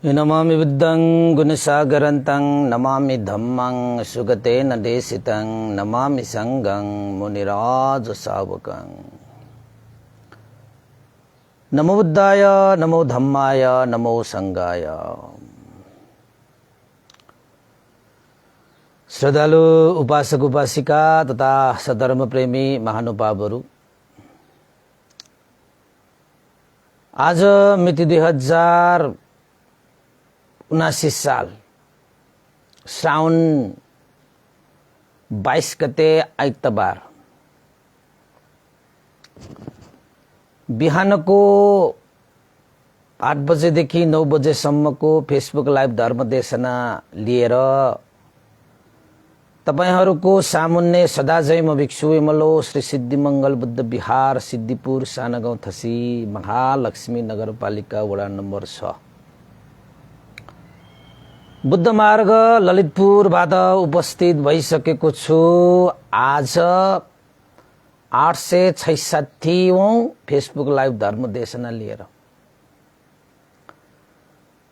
नमामि बुद्धं गुणसागरन्तं नमामि धम्मं सुगतेन देशितं नमामि संघं मुनिराजसावकं। नमो बुद्धाय नमो धम्माय नमो संघाय। श्रद्धालु उपासक उपासिका तथा सधर्म प्रेमी महानुभावहरू, आज मिति 2079 साल श्रावण 22 गते आइतबार बिहानको 8 बजेदेखि 9 बजेसम्मको फेसबुक लाइभ धर्मदेशना लिएर तपाईहरुको सामुन्ने सदाझै म भिक्षु विमलो श्री सिद्धिमंगल बुद्ध विहार सिद्धिपुर सानागाउँ थसी महालक्ष्मी नगरपालिका वडा नम्बर 6 बुद्ध मार्ग ललितपुरबाट उपस्थित भइसकेको छु। आज 866औं फेसबुक लाइभ धर्मदेशना लिएर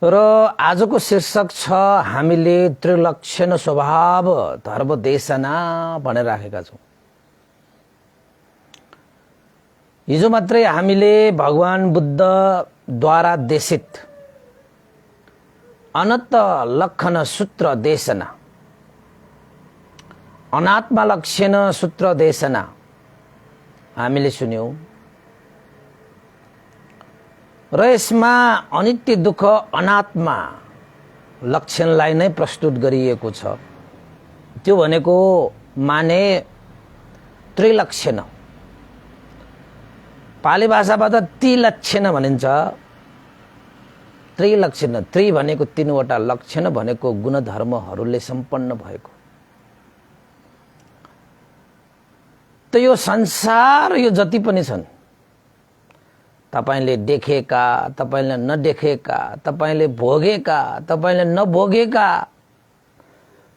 र आजको शीर्षक छ हामीले त्रिलक्षण स्वभाव धर्मदेशना भनेर राखेका छौं। हिजो मात्रै हामीले भगवान बुद्धद्वारा देशित अनंत लक्षण सूत्र देशना, अनात्मा लक्षण सूत्र देशना हामीले सुन्यौं र यसमा अनित्य दुःख अनात्मा लक्षणलाई नै प्रस्तुत गरिएको छ। त्यो भनेको माने त्रिलक्षण, पाली भाषाबाट त्रिलक्षण भनिन्छ। त्रिलक्षण, त्रि भनेको 3 वटा, लक्षण भनेको गुणधर्महरूले सम्पन्न भएको। त यो संसार यो जति पनि छन्, तपाईले देखेका, तपाईले नदेखेका, तपाईले भोगेका, तपाईले नभोगेका,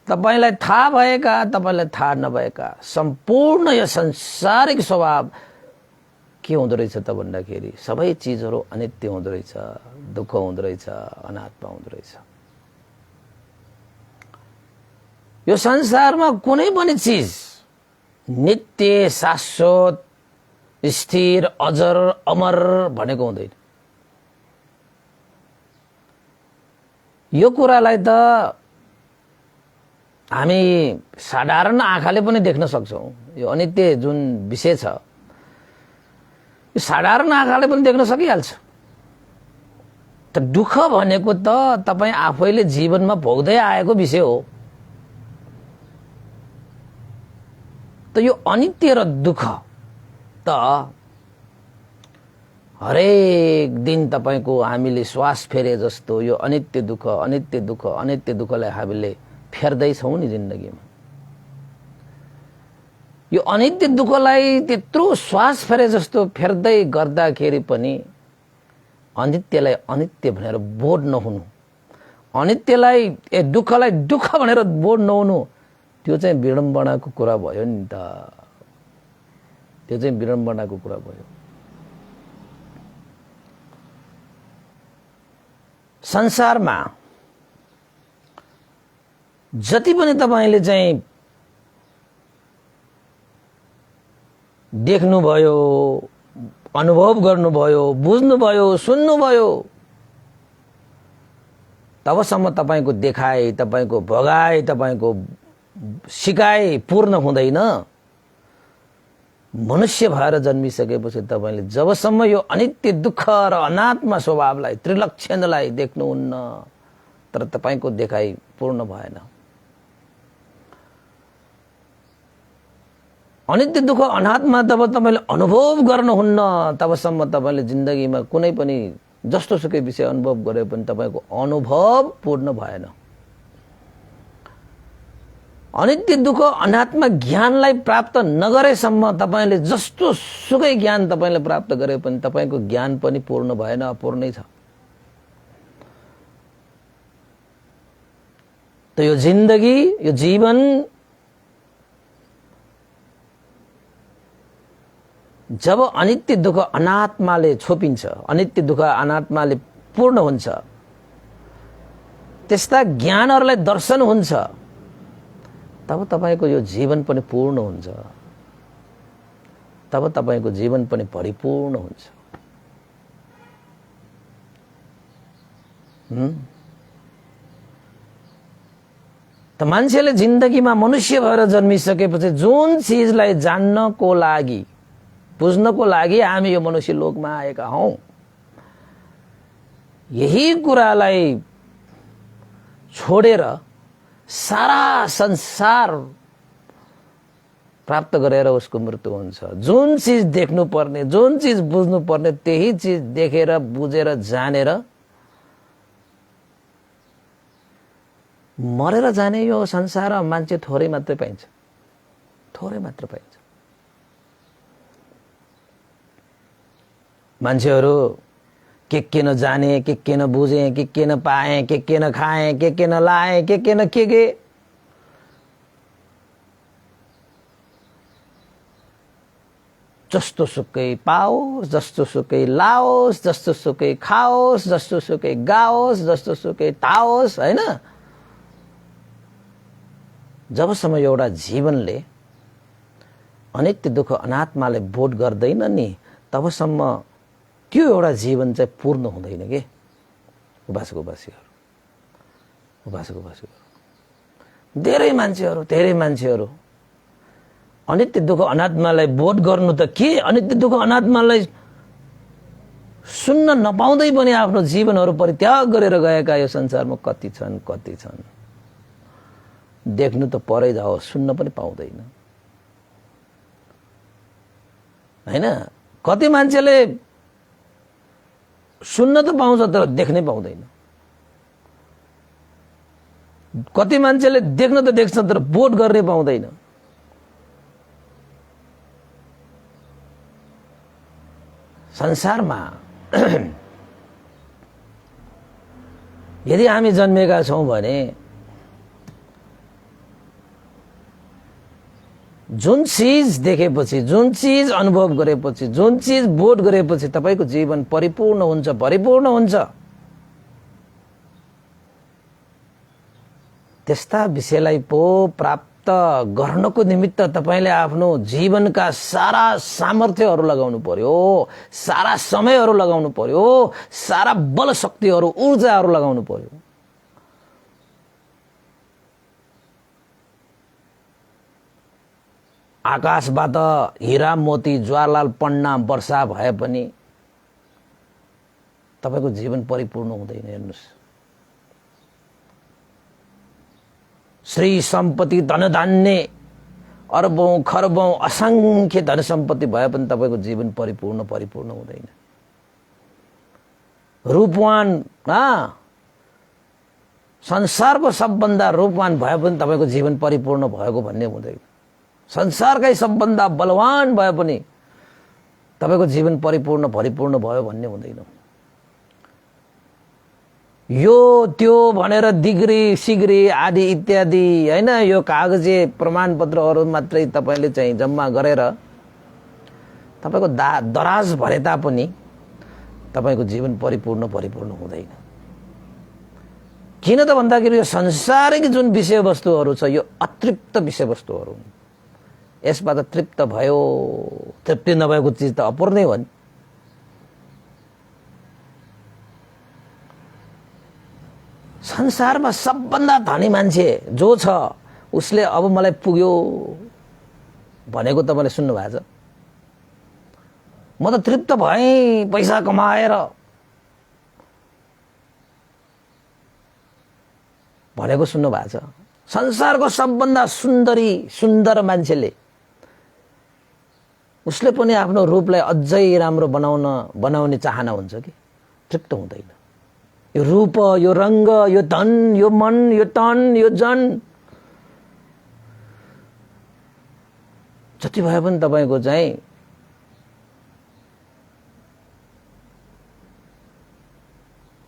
तपाईलाई थाहा भएका, तपाईलाई थाहा नभएका सम्पूर्ण यो संसारिक स्वभाव के हुँदो रहेछ त भन्दाखेरि सबै चीजहरू अनित्य हुँदो रहेछ, दुःख हुँदो रहेछ, अनात्मा हुँदो रहेछ। यो संसारमा कुनै पनि चीज नित्य शाश्वत स्थिर अजर अमर भनेको हुँदैन। यो कुरालाई त हामी साधारण आँखाले पनि देख्न सक्छौं। यो अनित्य जुन विषय छ यो साधारण आँखाले पनि देख्न सकिहाल्छ। त दुःख भनेको त तपाई आफैले जीवनमा भोग्दै आएको विषय हो। त यो अनित्य र दुःख त हरेक दिन तपाईको हामीले श्वास फेरे जस्तो यो अनित्य दुःख अनित्य दुःख अनित्य दुःखलाई हामीले फेर्दै छौं नि जिन्दगीमा। यो अनित्य दुःखलाई त्यत्रो श्वास फेरे जस्तो फेर्दै गर्दाखेरि पनि अनित्यलाई अनित्य भनेर बोध नहुनु, अनित्यलाई दुःखलाई दुःख भनेर बोध नहुनु, त्यो चाहिँ विडम्बनाको कुरा भयो नि त। त्यो चाहिँ विडम्बनाको कुरा भयो। संसारमा जति पनि तपाईले चाहिँ देख्नुभयो, अनुभव गर्नुभयो, बुझ्नुभयो, सुन्नुभयो, तबसम्म तपाईको देखाइ, तपाईको भोगाइ, तपाईको सिकाइ पूर्ण हुँदैन। मनुष्य भएर जन्मिसकेपछि तपाईले जबसम्म यो अनित्य दुःख र अनात्मा स्वभावलाई त्रिलक्षणलाई देख्नुहुन्न तर तपाईको देखाइ पूर्ण भएन। अनित्य दुःख अनात्मा जब तपाईले अनुभव गर्नुहुन्न तबसम्म तपाईले जिन्दगीमा कुनै पनि जस्तो सुकै विषय अनुभव गरे पनि तपाईको अनुभव पूर्ण भएन। अनित्य दुःख अनात्मा ज्ञानलाई प्राप्त नगरेसम्म तपाईले जस्तो सुकै ज्ञान तपाईले प्राप्त गरे पनि तपाईको ज्ञान पनि पूर्ण भएन, अपूर्णै छ। त यो जिन्दगी, यो जीवन जब अनित्य दुःख अनात्माले छोपिन्छ, अनित्य दुःख अनात्माले पूर्ण हुन्छ त्यस्ता ज्ञानहरूलाई दर्शन हुन्छ, तब तपाईको यो जीवन पनि पूर्ण हुन्छ, तब तपाईको जीवन पनि परिपूर्ण हुन्छ। त मान्छेले जिन्दगीमा मनुष्य भएर जन्मिसकेपछि जुन चीजलाई जान्नको लागि, बुझ्नको लागि हामी यो मनुष्य लोकमा आएका हौं, यही कुरालाई छोडेर सारा संसार प्राप्त गरेर उसको मृत्यु हुन्छ। जुन चीज देख्नु पर्ने, जुन चीज बुझ्नु पर्ने, त्यही चीज देखेर बुझेर जानेर मरेर जाने यो संसारमा मान्छे थोरै मात्रै पाइन्छ, थोरै मात्र पाइन्छ। मान्छेहरू के न जाने, के न बुझे, के न पाए, के न खाए, के न लाए, के न के जस्तो सुकै पाओस्, जस्तो सुकै लाओस्, जस्तो सुकै खाओस्, जस्तो सुकै गाओस्, जस्तो सुकै ताओस्, हैन? जबसम्म एउटा जीवनले अनित्य दुःख अनात्माले बोध गर्दैन नि, तबसम्म त्यो एउटा जीवन चाहिँ पूर्ण हुँदैन के। उपासक धेरै मान्छेहरू अनित्य दुःख अनात्मालाई बोध गर्नु त के, अनित्य दुःख अनात्मालाई सुन्न नपाउँदै पनि आफ्नो जीवनहरू परित्याग गरेर गएका यो संसारमा कति छन्। देख्नु त परै जाओ, सुन्न पनि पाउँदैन, हैन? कति मान्छेले सुन्न त पाउँछ तर देख्नै पाउँदैन, कति मान्छेले देख्न त देख्छ तर बोध गर्ने पाउँदैन। संसारमा यदि हामी जन्मेका छौं भने जुन चीज देखेपछि, जुन चीज अनुभव गरेपछि, जुन चीज बोध गरेपछि तपाईको जीवन परिपूर्ण हुन्छ। त्यस्ता विषयलाई पो प्राप्त गर्नको निमित्त तपाईले आफ्नो जीवनका सारा सामर्थ्यहरू लगाउनु पर्यो, सारा समयहरू लगाउनु पर्यो, सारा बल शक्तिहरू, ऊर्जाहरू लगाउनु पर्यो। आकाशबाट हीरा मोती ज्वारलाल पन्ना वर्षा भए पनि तपाईको जीवन परिपूर्ण हुँदैन। हेर्नुस्, श्री सम्पत्ति धनधान्य अरबौं खरबौं असंख्य धन सम्पत्ति भए पनि तपाईको जीवन परिपूर्ण हुँदैन। रूपवान संसारको सबभन्दा रूपवान भए पनि तपाईको जीवन परिपूर्ण भएको भन्ने हुँदैन। संसारकै सबभन्दा बलवान भए पनि तपाईको जीवन परिपूर्ण भयो भन्ने हुँदैन। यो त्यो भनेर डिग्री सिग्री आदि इत्यादि, हैन, यो कागजे प्रमाणपत्रहरू मात्रै तपाईले चाहिँ जम्मा गरेर तपाईको दराज भरे तापनि तपाईको जीवन परिपूर्ण हुँदैन। किन त भन्दाखेरि यो संसारिक जुन विषयवस्तुहरू छ यो अतृप्त विषयवस्तुहरू हुन्। यसबाट तृप्त भयो, तृप्ति नभएको चिज त अपूर्णै हो नि। संसारमा सबभन्दा धनी मान्छे जो छ उसले अब मलाई पुग्यो भनेको तपाईले सुन्नु भएको छ? म त तृप्त भएँ पैसा कमाएर भनेको सुन्नु भएको छ? संसारको सबभन्दा सुन्दर मान्छेले उसले पनि आफ्नो रूपलाई अझै राम्रो बनाउने चाहना हुन्छ कि तृप्त हुँदैन। यो रूप, यो रंग, यो धन, यो मन, यो तन, यो जन जति भए पनि तपाईको चाहिँ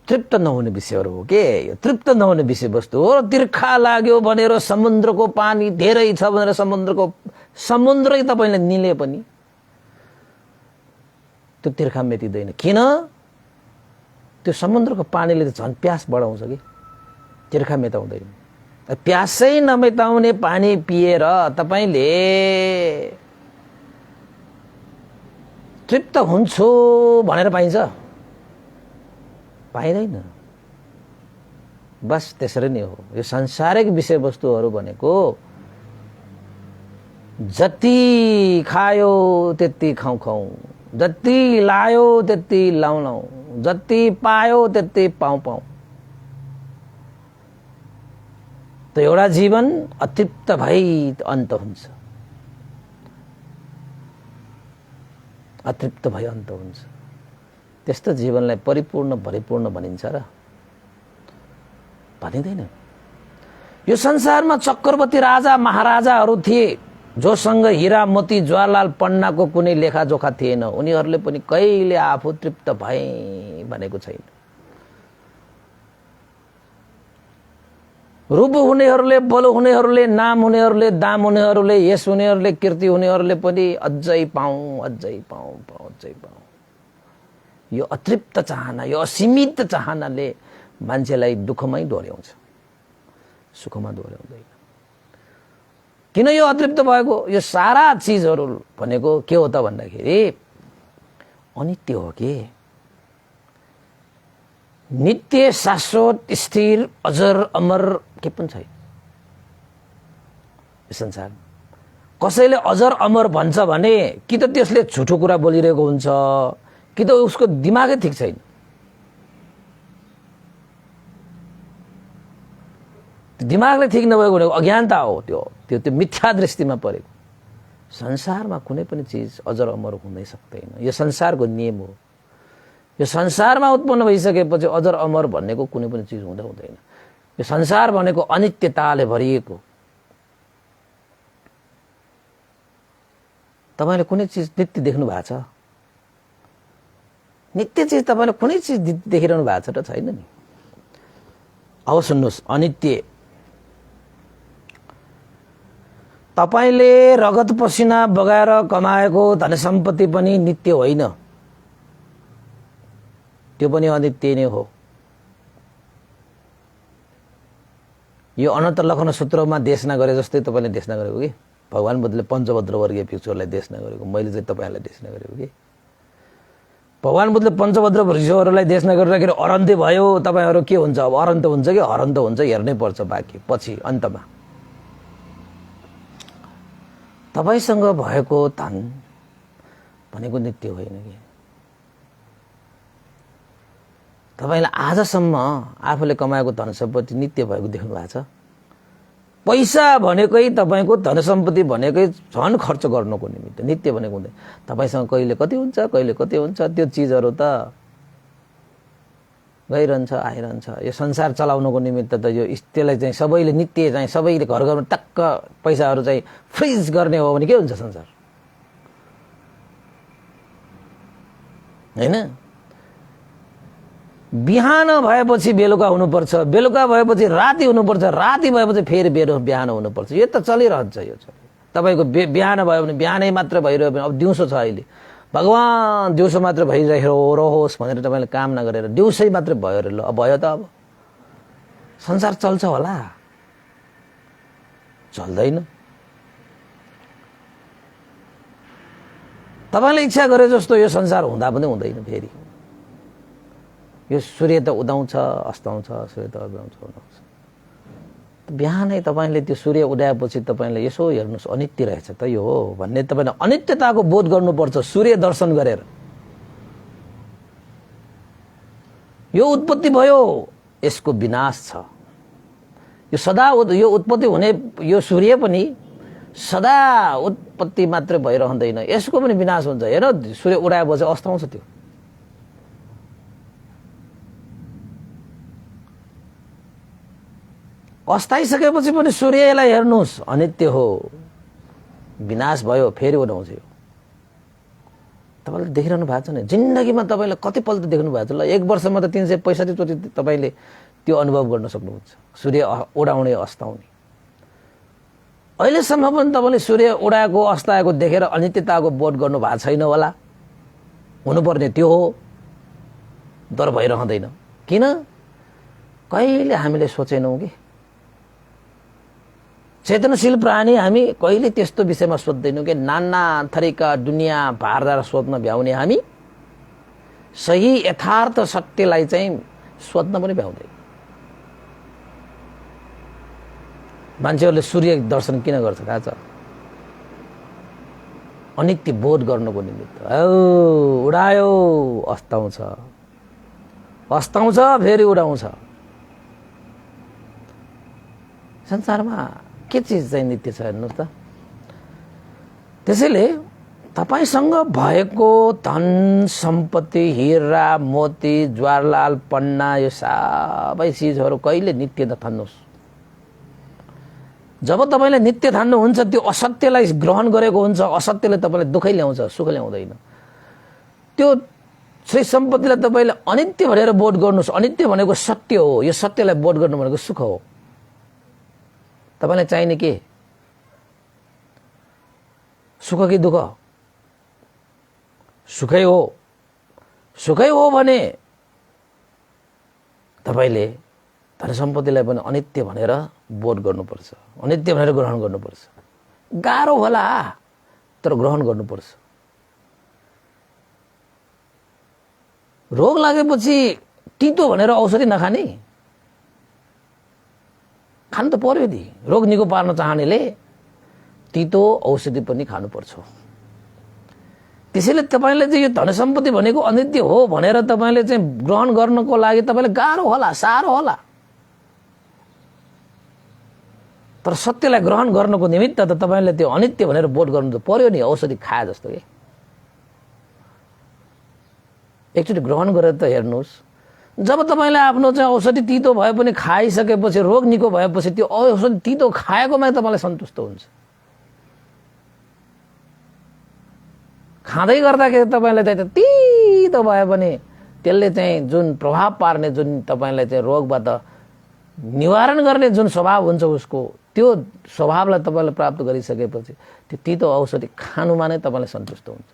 तृप्त नहुने विषयहरू हो के। यो तृप्त नहुने विषयवस्तु हो। तिर्खा लाग्यो भनेर समुद्रको पानी धेरै छ भनेर समुद्रै तपाईले निले पनि त्यो तिर्खा मेटिँदैन। किन? त्यो समुद्रको पानीले त झन् प्यास बढाउँछ कि। तिर्खा मेटाउँदैन। प्यासै नमेटाउने पानी पिएर तपाईले तृप्त हुन्छु भनेर पाइन्छ? पाइँदैन। बस त्यसरी नै हो। यो सांसारिक विषयवस्तुहरू भनेको जति खायो त्यति खाउँ खाउँ, जति लायो त्यति लाउँ लाउँ, जति पायो त्यति पाउँ पाउँ। त एउटा जीवन अतृप्त भई अन्त हुन्छ, अतृप्त भई अन्त हुन्छ। त्यस्तो जीवनलाई परिपूर्ण भरिपूर्ण भनिन्छ र? भनिँदैन। यो संसारमा चक्रवर्ती राजा महाराजाहरू थिए जोसँग हीरा मोती जवाहरलाल पन्नाको कुनै लेखाजोखा थिएन। उनीहरूले पनि कहिले आफू तृप्त भए भनेको छैन। रूप हुनेहरूले, बल हुनेहरूले, नाम हुनेहरूले, दाम हुनेहरूले, यस हुनेहरूले, कीर्ति हुनेहरूले पनि अझै पाऊँ अझै पाऊँ अझै पाऊँ। यो अतृप्त चाहना, यो असीमित चाहनाले मान्छेलाई दुःखमै डोर्याउँछ, सुखमा डोर्याउँदैन। किन यो अतृप्त भएको? यो सारा चिजहरू भनेको के हो त भन्दाखेरि अनित्य हो के। नित्य, शाश्वत, स्थिर, अजर, अमर के पनि छैन यो संसार। कसैले अजर अमर भन्छ भने कि त त्यसले झुठो कुरा बोलिरहेको हुन्छ, कि त उसको दिमागै ठिक छैन। दिमागले ठिक नभएको भनेको अज्ञानता हो। त्यो मिथ्या दृष्टिमा परेको। संसारमा कुनै पनि चिज अजर अमर हुनै सक्दैन। यो संसारको नियम हो। यो संसारमा उत्पन्न भइसकेपछि अजर अमर भन्नेको कुनै पनि चिज हुँदै हुँदैन। यो संसार भनेको अनित्यताले भरिएको। तपाईले कुनै चिज नित्य देख्नु भएको छ? नित्य चिज तपाईले कुनै चिज देखिरहनु भएको छ र? छैन नि। अब सुन्नुहोस्, अनित्य तपाईले रगत पसिना बगाएर कमाएको धन सम्पत्ति पनि नित्य होइन, त्यो पनि अनित्य नै हो। यो अनन्त लखन सूत्रमा देशना गरे जस्तै तपाईले देशना गरेको कि भगवान बुद्धले पञ्चभद्र वर्गीय भिक्षुहरूलाई देशना गरेको, मैले चाहिँ तपाईहरुलाई देशना गरेको कि भगवान बुद्धले पञ्चभद्र भिक्षुहरूलाई देशना गर्दाखेरि अरन्ते भयो। तपाईहरु के हुन्छ? अब अरन्त हुन्छ कि हरन्त हुन्छ हेर्नै पर्छ बाँकी पछि अन्तमा। तपाईसँग भएको धन भनेको नित्य होइन कि। तपाईले आजसम्म आफूले कमाएको धन सम्पत्ति नित्य भएको देख्नु भएको छ? पैसा भनेकै तपाईको धन सम्पत्ति भनेकै झन खर्च गर्नको निमित्त, नित्य भनेको हुँदैन। तपाईसँग कहिले कति हुन्छ, कहिले कति हुन्छ, त्यो चिजहरु त गइरहन्छ आइरहन्छ। यो संसार चलाउनको निमित्त त यो त्यसलाई चाहिँ सबैले नित्य चाहिँ सबैले घर घरमा टक्क पैसाहरु चाहिँ फ्रिज गर्ने हो भने के हुन्छ संसार? हैन? बिहान भएपछि बेलुका हुनुपर्छ, बेलुका भएपछि राति हुनुपर्छ, राति भएपछि फेरि बिहान हुनुपर्छ। यो त चलिरहन्छ। यो तपाईको बिहान भयो भने बिहानै मात्र भइरह्यो भने अब दिउँसो छ अहिले, भगवान दिउँसो मात्र भइरहोस् भनेर तपाईले काम नगरेर दिउँसै मात्र भयो रे, ल अब भयो त। अब संसार चल्छ होला? चल्दैन। तपाईले इच्छा गरे जस्तो यो संसार हुँदा पनि हुँदैन। फेरि यो सूर्य त उदाउँछ अस्ताउँछ, सूर्य त उदाउँछ उदाउँछ। बिहानै तपाईले त्यो सूर्य उदाएपछि तपाईले यसो हेर्नुस् अनित्य रहेछ त यो भन्ने तपाईले अनित्यताको बोध गर्नुपर्छ सूर्य दर्शन गरेर। यो उत्पत्ति भयो, यसको विनाश छ। यो सदा यो उत्पत्ति हुने यो सूर्य पनि सदा उत्पत्ति मात्र भइरहँदैन, यसको पनि विनाश हुन्छ। हेर सूर्य उडाएपछि अस्ताउँछ, त्यो अस्ताइसकेपछि पनि सूर्यलाई हेर्नुस् अनित्य हो, विनाश भयो, फेरि उदाउँछ। तपाईले देखिरहनु भएको छ नि जिन्दगीमा? तपाईले कतिपल्ट देख्नु भएको छ? ल एक वर्षमा त 365 चोटि तपाईले त्यो अनुभव गर्न सक्नुहुन्छ, सूर्य उडाउने अस्ताउने। अहिलेसम्म पनि तपाईले सूर्य उडाएको अस्ताएको देखेर अनित्यताको बोध गर्नु भएको छैन होला? हुनुपर्ने त्यो हो, तर भइरहँदैन। किन? कहिले हामीले सोचेनौँ कि चेतनशील प्राणी हामी कहिले त्यस्तो विषयमा सोच्दैनौँ कि नाना थरीका दुनियाँ भारदार सोध्न भ्याउने हामी सही यथार्थ सत्यलाई चाहिँ सोध्न पनि भ्याउँदैन। मान्छेहरूले सूर्य दर्शन किन गर्छ थाहा छ? अनित्य बोध गर्नको निमित्त। उडायो अस्ताउँछ, अस्ताउँछ फेरि उडाउँछ। संसारमा के चिज चाहिँ नित्य छ हेर्नुहोस् त। त्यसैले तपाईसँग भएको धन सम्पत्ति, हिरा मोती, ज्वारलाल पन्ना, यो सबै चिजहरू कहिले नित्य नठान्नुहोस्। जब तपाईँले नित्य ठान्नुहुन्छ त्यो असत्यलाई ग्रहण गरेको हुन्छ। असत्यले तपाईँलाई दुःखै ल्याउँछ, सुख ल्याउँदैन। त्यो श्री सम्पत्तिलाई तपाईँले अनित्य भनेर बोध गर्नुहोस्। अनित्य भनेको सत्य हो। यो सत्यलाई बोध गर्नु भनेको सुख हो। तपाईँलाई चाहिने के? सुख कि दुःख? सुखै हो। सुखै हो भने तपाईँले धन सम्पत्तिलाई पनि अनित्य भनेर बोध गर्नुपर्छ, अनित्य भनेर ग्रहण गर्नुपर्छ। गाह्रो होला तर ग्रहण गर्नुपर्छ। रोग लागेपछि तितो भनेर औषधि नखाने? खानु त पर्यो नि। रोग निको पार्न चाहनेले तितो औषधि पनि खानुपर्छ। त्यसैले तपाईँले चाहिँ यो धन सम्पत्ति भनेको अनित्य हो भनेर तपाईँले चाहिँ ग्रहण गर्नको लागि तपाईँले गाह्रो होला, साह्रो होला। तर सत्यलाई ग्रहण गर्नको निमित्त त तपाईँले त्यो अनित्य भनेर बोध गर्नु त पर्यो नि। औषधि खाए जस्तो के। एकचोटि ग्रहण गरेर त हेर्नुहोस्। जब तपाईँले आफ्नो चाहिँ औषधि तितो भए पनि खाइसकेपछि, रोग निको भएपछि त्यो औषधि तितो खाएकोमा तपाईँलाई सन्तुष्ट हुन्छ। खाँदै गर्दाखेरि तपाईँलाई चाहिँ तितो भए पनि त्यसले चाहिँ जुन प्रभाव पार्ने, जुन तपाईँलाई चाहिँ रोगबाट निवारण गर्ने जुन स्वभाव हुन्छ उसको, त्यो स्वभावलाई तपाईँले प्राप्त गरिसकेपछि त्यो तितो औषधि खानुमा नै तपाईँलाई सन्तुष्ट हुन्छ।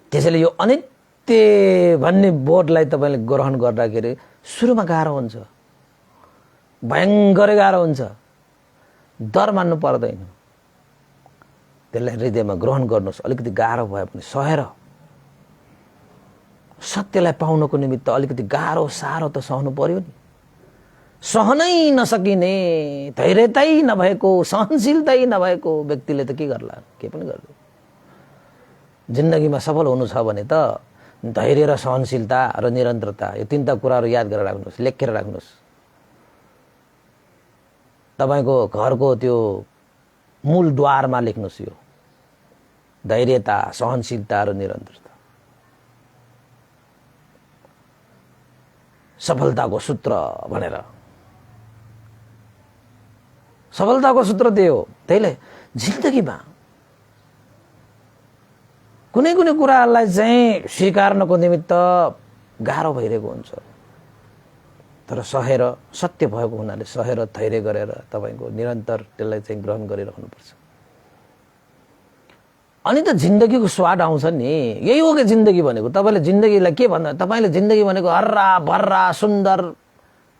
त्यसैले यो अनित्य भन्ने बोधलाई तपाईँले ग्रहण गर्दाखेरि सुरुमा गाह्रो हुन्छ, भयङ्कर गाह्रो हुन्छ। डर मान्नु पर्दैन। त्यसलाई हृदयमा ग्रहण गर्नुहोस्। अलिकति गाह्रो भए पनि सहेर। सत्यलाई पाउनको निमित्त अलिकति गाह्रो साह्रो त सहनु पर्यो नि। सहनै नसकिने, धैर्यतै नभएको, सहनशीलतै नभएको व्यक्तिले त के गर्ला? के पनि गर्दैन। जिन्दगीमा सफल हुनु छ भने त धैर्य र सहनशीलता र निरन्तरता, यो तीनटा कुराहरू याद गरेर राख्नुहोस्, लेखेर राख्नुहोस्। तपाईँको घरको त्यो मूल द्वारमा लेख्नुहोस् यो धैर्यता, सहनशीलता र निरन्तरता। सफलताको सूत्र भनेर। सफलताको सूत्र त्यही हो। त्यहीले जिन्दगीमा कुनै कुनै कुराहरूलाई चाहिँ स्वीकार्नको निमित्त गाह्रो भइरहेको हुन्छ। तर सहेर, सत्य भएको हुनाले सहेर, धैर्य गरेर तपाईँको निरन्तर त्यसलाई चाहिँ ग्रहण गरिराख्नुपर्छ। अनि त जिन्दगीको स्वाद आउँछ नि। यही हो कि जिन्दगी भनेको। तपाईँले जिन्दगीलाई के भन्दा, तपाईँले जिन्दगी भनेको हर्रा भर्रा सुन्दर,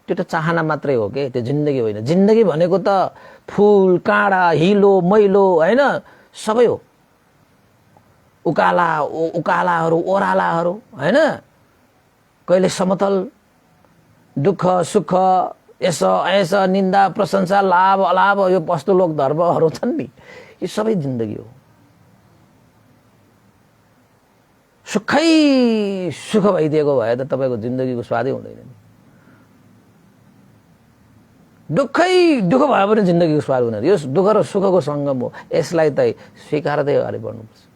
त्यो त चाहना मात्रै हो कि, त्यो जिन्दगी होइन। जिन्दगी भनेको त फुल, काँडा, हिलो, मैलो होइन, सबै हो। उकालाहरू, ओह्रालाहरू होइन, कहिले समतल, दुःख सुख, यस निन्दा प्रशंसा, लाभ अलाभ, यो वस्तुलोक धर्महरू छन् नि, यो सबै जिन्दगी हो। सुखै सुख भइदिएको भए त तपाईँको जिन्दगीको स्वादै हुँदैन नि। दुःखै दुःख भए पनि जिन्दगीको स्वाद हुँदैन। यो दुःख र सुखको सङ्गम हो। यसलाई त स्वीकारदै अगाडि बढ्नुपर्छ।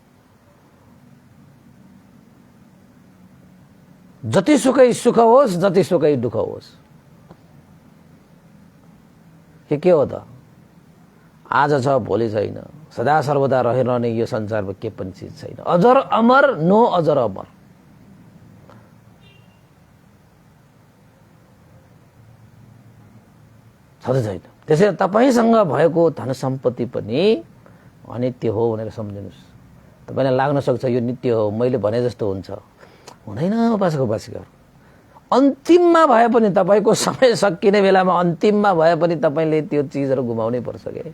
जति सुकै सुख होस्, जति सुकै दुःख होस्, के हो त? आज छ भोलि छैन, सदा सर्वदा रहिरहने यो संसारमा के पनि चिज छैन। अजर अमर, नो अजर अमर। छँदै छैन। त्यसैले तपाईँसँग भएको धन सम्पत्ति पनि अनित्य हो भनेर सम्झिनुहोस्। तपाईँलाई लाग्न सक्छ यो नित्य हो, मैले भने जस्तो हुन्छ। हुँदैन। उपासक उपासिकाहरू अन्तिममा भए पनि तपाईको समय सकिने बेलामा अन्तिममा भए पनि तपाईले त्यो चीजहरु गुमाउनै पर्छ के।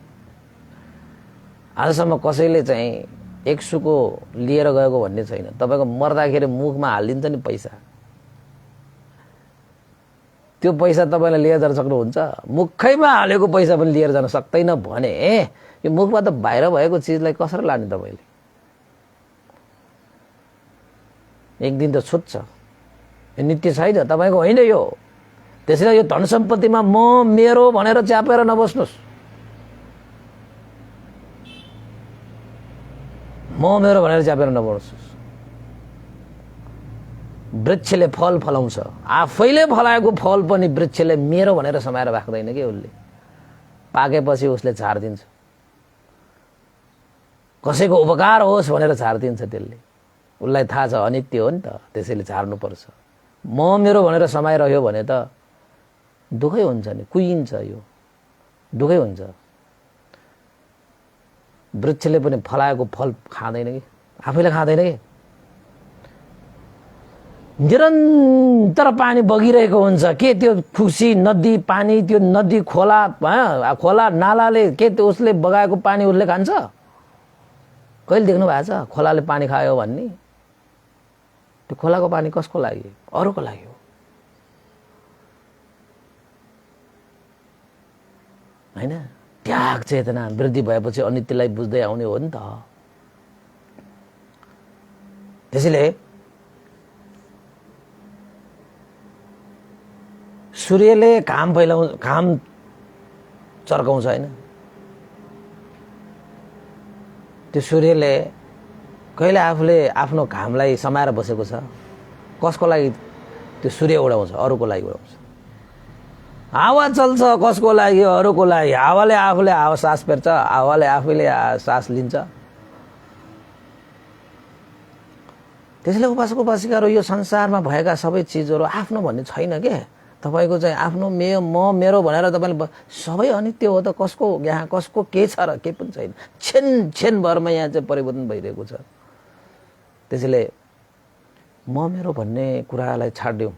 आजसम्म कसैले चाहिँ एक सुको लिएर गएको भन्ने छैन। तपाईको मर्दाखेरि मुखमा हालिदिन्छ नि पैसा, त्यो पैसा तपाईले लिएर जान सक्नुहुन्छ? मुखैमा हालेको पैसा पनि लिएर जान सक्दैन भने यो मुखबाट बाहिर भएको चीजलाई कसरी लाने तपाईले? एक दिन त छुट्छ। यो नित्य छैन, तपाईको होइन यो। त्यसैले यो धन सम्पत्तिमा म मेरो भनेर च्यापेर नबस्नुस्। म मेरो भनेर च्यापेर नबस्नुस्। वृक्षले फल फलाउँछ, आफैले फलाएको फल पनि वृक्षले मेरो भनेर समाएर राख्दैन के। उसले पाकेपछि उसले झार्दिन्छ, कसैको उपकार होस् भनेर झार्दिन्छ। त्यसले उसलाई थाहा छ अनित्य हो नि त, त्यसैले झार्नुपर्छ। म मेरो भनेर समाइरह्यो भने त दुःखै हुन्छ नि, कुहिन्छ, यो दुःखै हुन्छ। वृक्षले पनि फलाएको फल खाँदैन कि, आफैले खाँदैन कि। निरन्तर पानी बगिरहेको हुन्छ के, त्यो खुसी नदी पानी, त्यो नदी खोला खोला नालाले के त्यो उसले बगाएको पानी उसले खान्छ? कहिले देख्नु भएको छ खोलाले पानी खायो भन्ने? त्यो खोलाको पानी कसको लागि? अरूको लागि हो हैन। त्याग चेतना वृद्धि भएपछि अनित्यलाई बुझ्दै आउने हो नि त। त्यसैले सूर्यले घाम चर्काउँछ हैन। त्यो सूर्यले कहिले आफूले आफ्नो घामलाई समाएर बसेको छ? कसको लागि त्यो सूर्य उडाउँछ? अरूको लागि उडाउँछ। हावा चल्छ कसको लागि? अरूको लागि। हावाले आफूले सास फेर्छ, हावाले आफैले सास लिन्छ। त्यसैले उपासक उपासिकाहरू यो संसारमा भएका सबै चिजहरू आफ्नो भन्ने छैन के। तपाईको चाहिँ आफ्नो म मेरो भनेर तपाईले सबै अनित्य हो त। कसको यहाँ कसको के छ र? के पनि छैन। छेन छेन भरमा यहाँ चाहिँ परिवर्तन भइरहेको छ। त्यसैले म मेरो भन्ने कुरालाई छाड्दिउँ,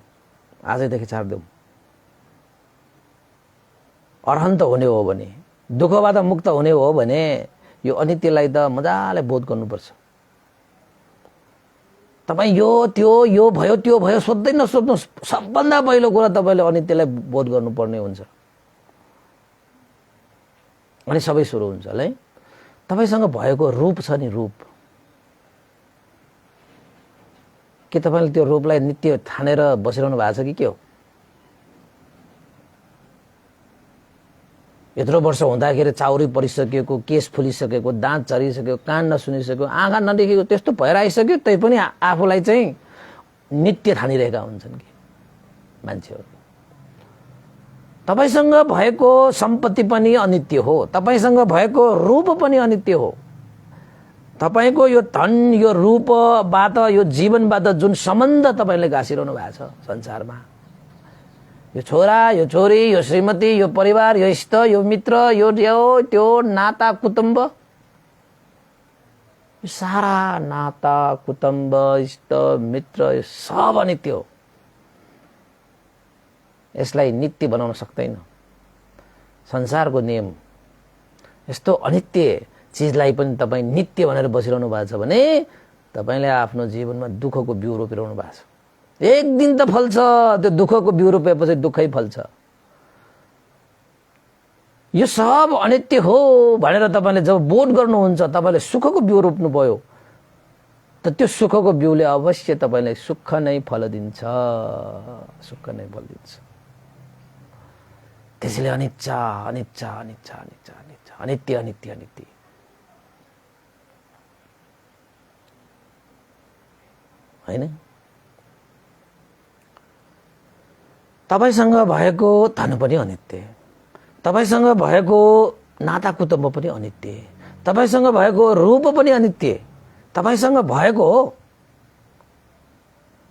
आजैदेखि छाड्दिउँ। अरहन्त हुने हो भने, दुःखबाट मुक्त हुने हो भने यो अनित्यलाई त मजाले बोध गर्नुपर्छ। तपाई यो त्यो यो भयो त्यो भयो सोध्दै नसोध्नुस्। सबभन्दा पहिलो कुरा तपाईले अनित्यलाई बोध गर्नुपर्ने हुन्छ, अनि सबै सुरु हुन्छ है। तपाईसँग भएको रूप छ नि, रूप के तपाईले त्यो रूपलाई नित्य ठानेर बसिरहनु भएको छ कि के हो? यत्रो वर्ष हुँदाखेरि चाउरी परिसकेको, केस फुलिसकेको, दाँत झरिसक्यो, कान नसुनिसक्यो, आँखा नदेखेको, त्यस्तो भएर आइसक्यो। तै पनि आफूलाई चाहिँ नित्य ठानिरहेका हुन्छन् कि मान्छेहरू। तपाईसँग भएको सम्पत्ति पनि अनित्य हो, तपाईसँग भएको रूप पनि अनित्य हो। तपाईको यो धन, यो रूपबाट, यो जीवनबाट जुन सम्बन्ध तपाईले गाँसिरहनु भएको छ संसारमा, यो छोरा, यो छोरी, यो श्रीमती, यो परिवार, यो इष्ट, यो मित्र, यो त्यो नाता कुटुम्ब, यो सारा नाता कुटुम्ब इष्ट मित्र यो सब अनित्य हो। यसलाई नित्य बनाउन सक्दैन संसारको नियम। यस्तो अनित्य चीजलाई पनि तपाई नित्य भनेर बसिरहनु भएको छ भने तपाईले आफ्नो जीवनमा दुःखको बिउ रोपिरहनु भएको छ। एक दिन त फल्छ, त्यो दुःखको बिउ रोपेपछि दुःखै फल्छ। यो सब अनित्य हो भनेर तपाईले जब बोध गर्नुहुन्छ, तपाईले सुखको बिउ रोप्नु भयो, त त्यो सुखको बिउले अवश्य तपाईलाई सुख नै फल दिन्छ, सुख नै फल दिन्छ। त्यसैले अनित्य अनित्य अनित्य अनित्य अनित्य अनित्य अनित्य अनित्य हैन। तपाईसँग भएको धन पनि अनित्य, तपाईसँग भएको नाता कुटुम्ब पनि अनित्य, तपाईसँग भएको रूप पनि अनित्य, तपाईसँग भएको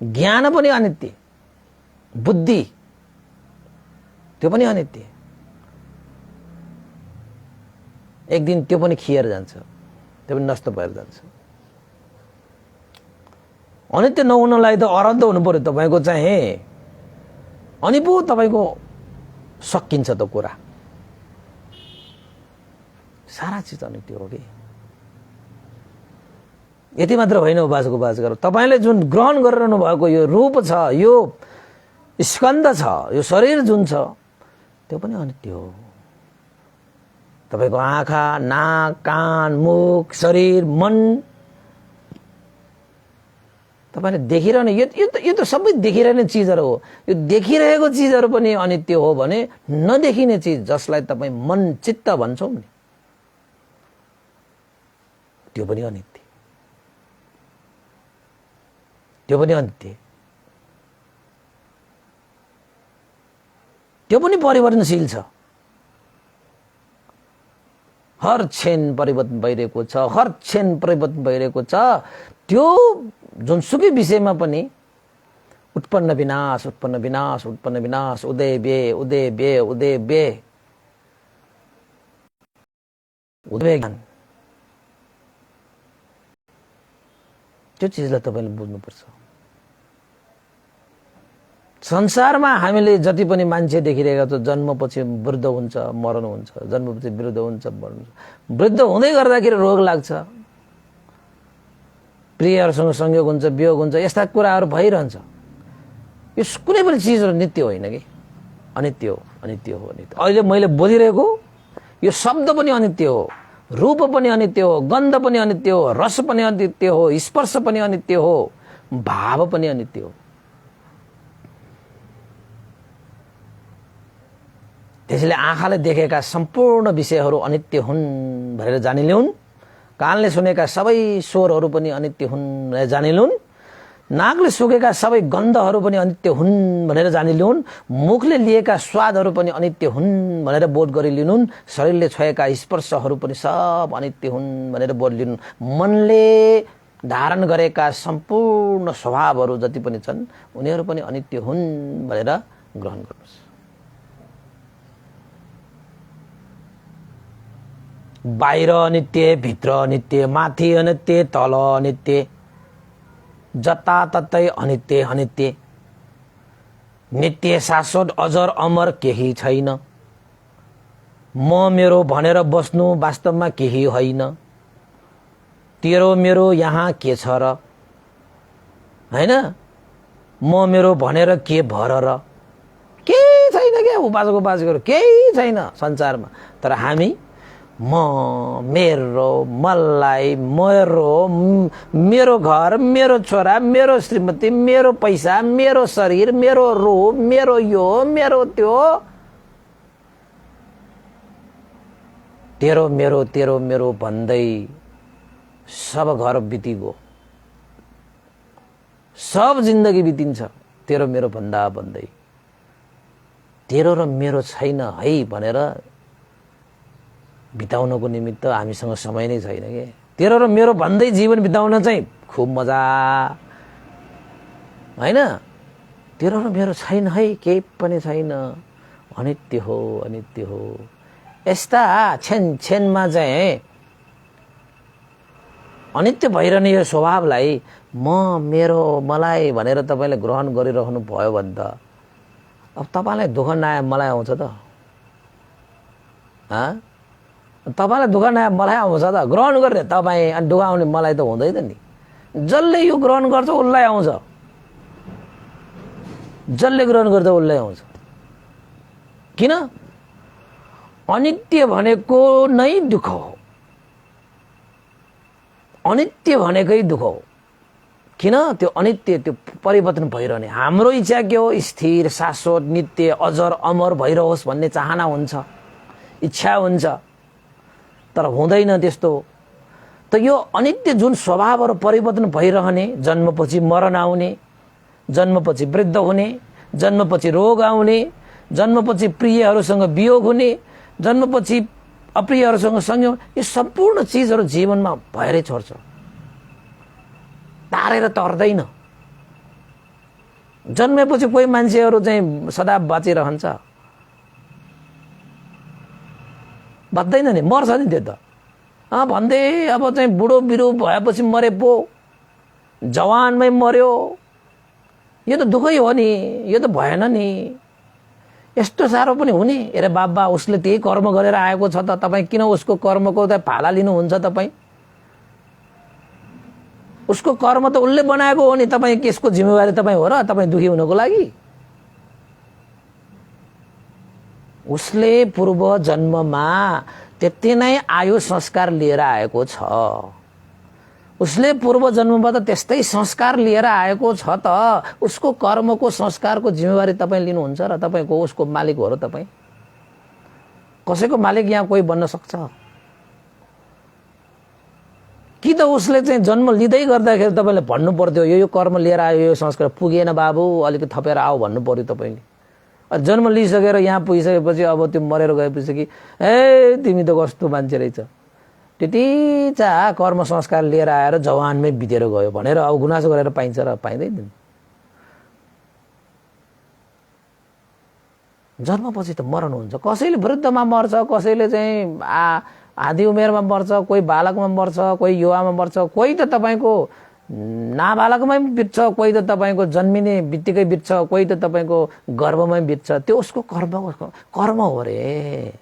ज्ञान पनि अनित्य, बुद्धि त्यो पनि अनित्य। एक दिन त्यो पनि खिएर जान्छ, त्यो पनि नष्ट भएर जान्छ। अनित्य नहुनलाई त अरहन्त हुनु पर्यो। तपाईको चाहिँ अनि पो तपाईको सकिन्छ त कुरा। सारा चिज अनित्य हो कि। यति मात्र होइन उपासक उपासिकाहरू, तपाईले जुन ग्रहण गरिरहनु भएको यो रूप छ, यो स्कन्द छ, यो शरीर जुन छ, त्यो पनि अनित्य हो। तपाईको आँखा, नाक, कान, मुख, शरीर, मन, तपाईले देखिरहने यो त सबै देखिरहने चिजहरू हो। यो देखिरहेको चिजहरू पनि अनित्य हो भने नदेखिने चिज जसलाई तपाईँ मन चित्त भन्छौँ नि, त्यो पनि अनित्य, त्यो पनि अनित्य, त्यो पनि परिवर्तनशील छ। हर क्षण परिवर्तन भइरहेको छ, हर क्षण परिवर्तन भइरहेको छ। त्यो जुनसुकै विषयमा पनि उत्पन्न विनाश, उत्पन्न विनाश, उत्पन्न विनाश, उदय व्यय, उदय व्यय, उदय व्यय, उदय ज्ञान, त्यो चिजलाई तपाईले बुझ्नुपर्छ। संसारमा हामीले जति पनि मान्छे देखिरहेका छौँ, जन्मपछि वृद्ध हुन्छ, मरण हुन्छ, जन्मपछि वृद्ध हुन्छ, मरण हुन्छ। वृद्ध हुँदै गर्दाखेरि रोग लाग्छ, प्रियहरूसँग संयोग हुन्छ, वियोग हुन्छ, यस्ता कुराहरू भइरहन्छ। यो कुनै पनि चिजहरू नित्य होइन कि, अनित्य हो, अनित्य हो, अनित्य। अहिले मैले बोलिरहेको यो शब्द पनि अनित्य हो, रूप पनि अनित्य हो, गन्ध पनि अनित्य हो, रस पनि अनित्य हो, स्पर्श पनि अनित्य हो, भाव पनि अनित्य हो। त्यसैले आँखाले देखेका सम्पूर्ण विषयहरू अनित्य हुन् भनेर जानिलिउन्। कानले सुनेका सबै स्वरहरू पनि अनित्य हुन् भनेर जानिलिउन्। नाकले सुकेका सबै गन्धहरू पनि अनित्य हुन् भनेर जानिलिउन्। मुखले लिएका स्वादहरू पनि अनित्य हुन् भनेर बोध गरिलिनुन्। शरीरले छोएका स्पर्शहरू पनि सब अनित्य हुन् भनेर बोध लिनुन्। मनले धारण गरेका सम्पूर्ण स्वभावहरू जति पनि छन् उनीहरू पनि अनित्य हुन् भनेर ग्रहण गर्नुहोस्। बाहिर अनित्य, भित्र अनित्य, माथि अनित्य, तल अनित्य, जताततै अनित्य अनित्य, नित्य शाश्वत अजर अमर केही छैन। म मेरो भनेर बस्नु वास्तवमा केही होइन। तेरो मेरो यहाँ के छ र, हैन? म मेरो भनेर के भर र, केही छैन क्या। उपासक उपासकहरू केही छैन संसारमा। तर हामी म, मेरो, मलाई, मेरो घर, मेरो छोरा, मेरो श्रीमती, मेरो पैसा, मेरो शरीर, मेरो रूप, मेरो यो, मेरो त्यो, तेरो मेरो भन्दै सब घर बितिगयो, सब जिन्दगी बितिन्छ तेरो मेरो भन्दा भन्दै। तेरो र मेरो छैन है भनेर बिताउनको निमित्त हामीसँग समय नै छैन के। तेरो र मेरो भन्दै जीवन बिताउन चाहिँ खुब मजा, हैन? तेरो र मेरो छैन है, केही पनि छैन, अनित्य हो, अनित्य हो। यस्ता क्षणमा चाहिँ अनित्य भइरहने यो स्वभावलाई म, मेरो, मलाई भनेर तपाईले ग्रहण गरिरहनु भयो भने त अब तपाईलाई दुःख नआए मलाई आउँछ त? तपाईलाई दुःख नआए मलाई आउँछ त? ग्रहण गर्ने तपाईँ अनि दुःख आउने मलाई त हुँदैन नि। जसले यो ग्रहण गर्छ उसलाई आउँछ, जसले ग्रहण गर्छ उसलाई आउँछ। किन? अनित्य भनेको नै दुःख हो, अनित्य भनेकै दुःख हो। किन? त्यो अनित्य, त्यो परिवर्तन भइरहने। हाम्रो इच्छा के हो? स्थिर, शाश्वत, नित्य, अजर अमर भइरहोस् भन्ने चाहना हुन्छ, इच्छा हुन्छ, तर हुँदैन त्यस्तो। त यो अनित्य जुन स्वभावहरू परिवर्तन भइरहने, जन्मपछि मरण आउने, जन्मपछि वृद्ध हुने, जन्मपछि रोग आउने, जन्मपछि प्रियहरूसँग वियोग हुने, जन्मपछि अप्रियहरूसँग संयोग, यो सम्पूर्ण चिजहरू जीवनमा भएरै छोड्छ, तारेर तर्दैन। जन्मेपछि कोही मान्छेहरू चाहिँ सदा बाँचिरहन्छ, बाँच्दैन नि, मर्छ नि त्यो त। भन्दै अब चाहिँ बुढो बिरु भएपछि मरे पो, जवानमै मर्यो, यो त दुःखै हो नि, यो त भएन नि, यस्तो साह्रो पनि हुने? अरे बाबा उसले त्यही कर्म गरेर आएको छ त, तपाईँ किन उसको कर्मको त फाला लिनुहुन्छ? तपाईँ उसको कर्म त उसले बनाएको हो नि, तपाईँ त्यसको जिम्मेवारी तपाईँ हो र? तपाईँ दुखी हुनको लागि? उसले पूर्व जन्ममा त्यति नै आयु संस्कार लिएर आएको छ। उसले पूर्व जन्ममा त त्यस्तै संस्कार लिएर आएको छ त, उसको कर्मको संस्कारको जिम्मेवारी तपाईँ लिनुहुन्छ र? तपाईँको उसको मालिक हो र तपाईँ? कसैको मालिक यहाँ कोही बन्न सक्छ कि? त उसले चाहिँ जन्म लिँदै गर्दाखेरि तपाईँले भन्नु पर्थ्यो यो कर्म लिएर आयो, यो संस्कार पुगेन बाबु, अलिकति थपेर आऊ भन्नु पर्यो तपाईँले। जन्म लिइसकेर यहाँ पुगिसकेपछि अब त्यो मरेर गएपछि कि ए तिमी त कस्तो मान्छे रहेछ, त्यति चाह कर्म संस्कार लिएर आएर जवानमै बितेर गयो भनेर अब गुनासो गरेर पाइन्छ र? पाइँदैन। जन्मपछि त मरण हुन्छ। कसैले वृद्धमा मर्छ, कसैले चाहिँ आधी उमेरमा मर्छ, कोही बालकमा मर्छ, कोही युवामा मर्छ, कोही त तपाईँको नाबालकमै बित्छ, कोही त तपाईँको जन्मिने बित्तिकै बित्छ, कोही त तपाईँको गर्भमै बित्छ। त्यो उसको कर्म हो रे।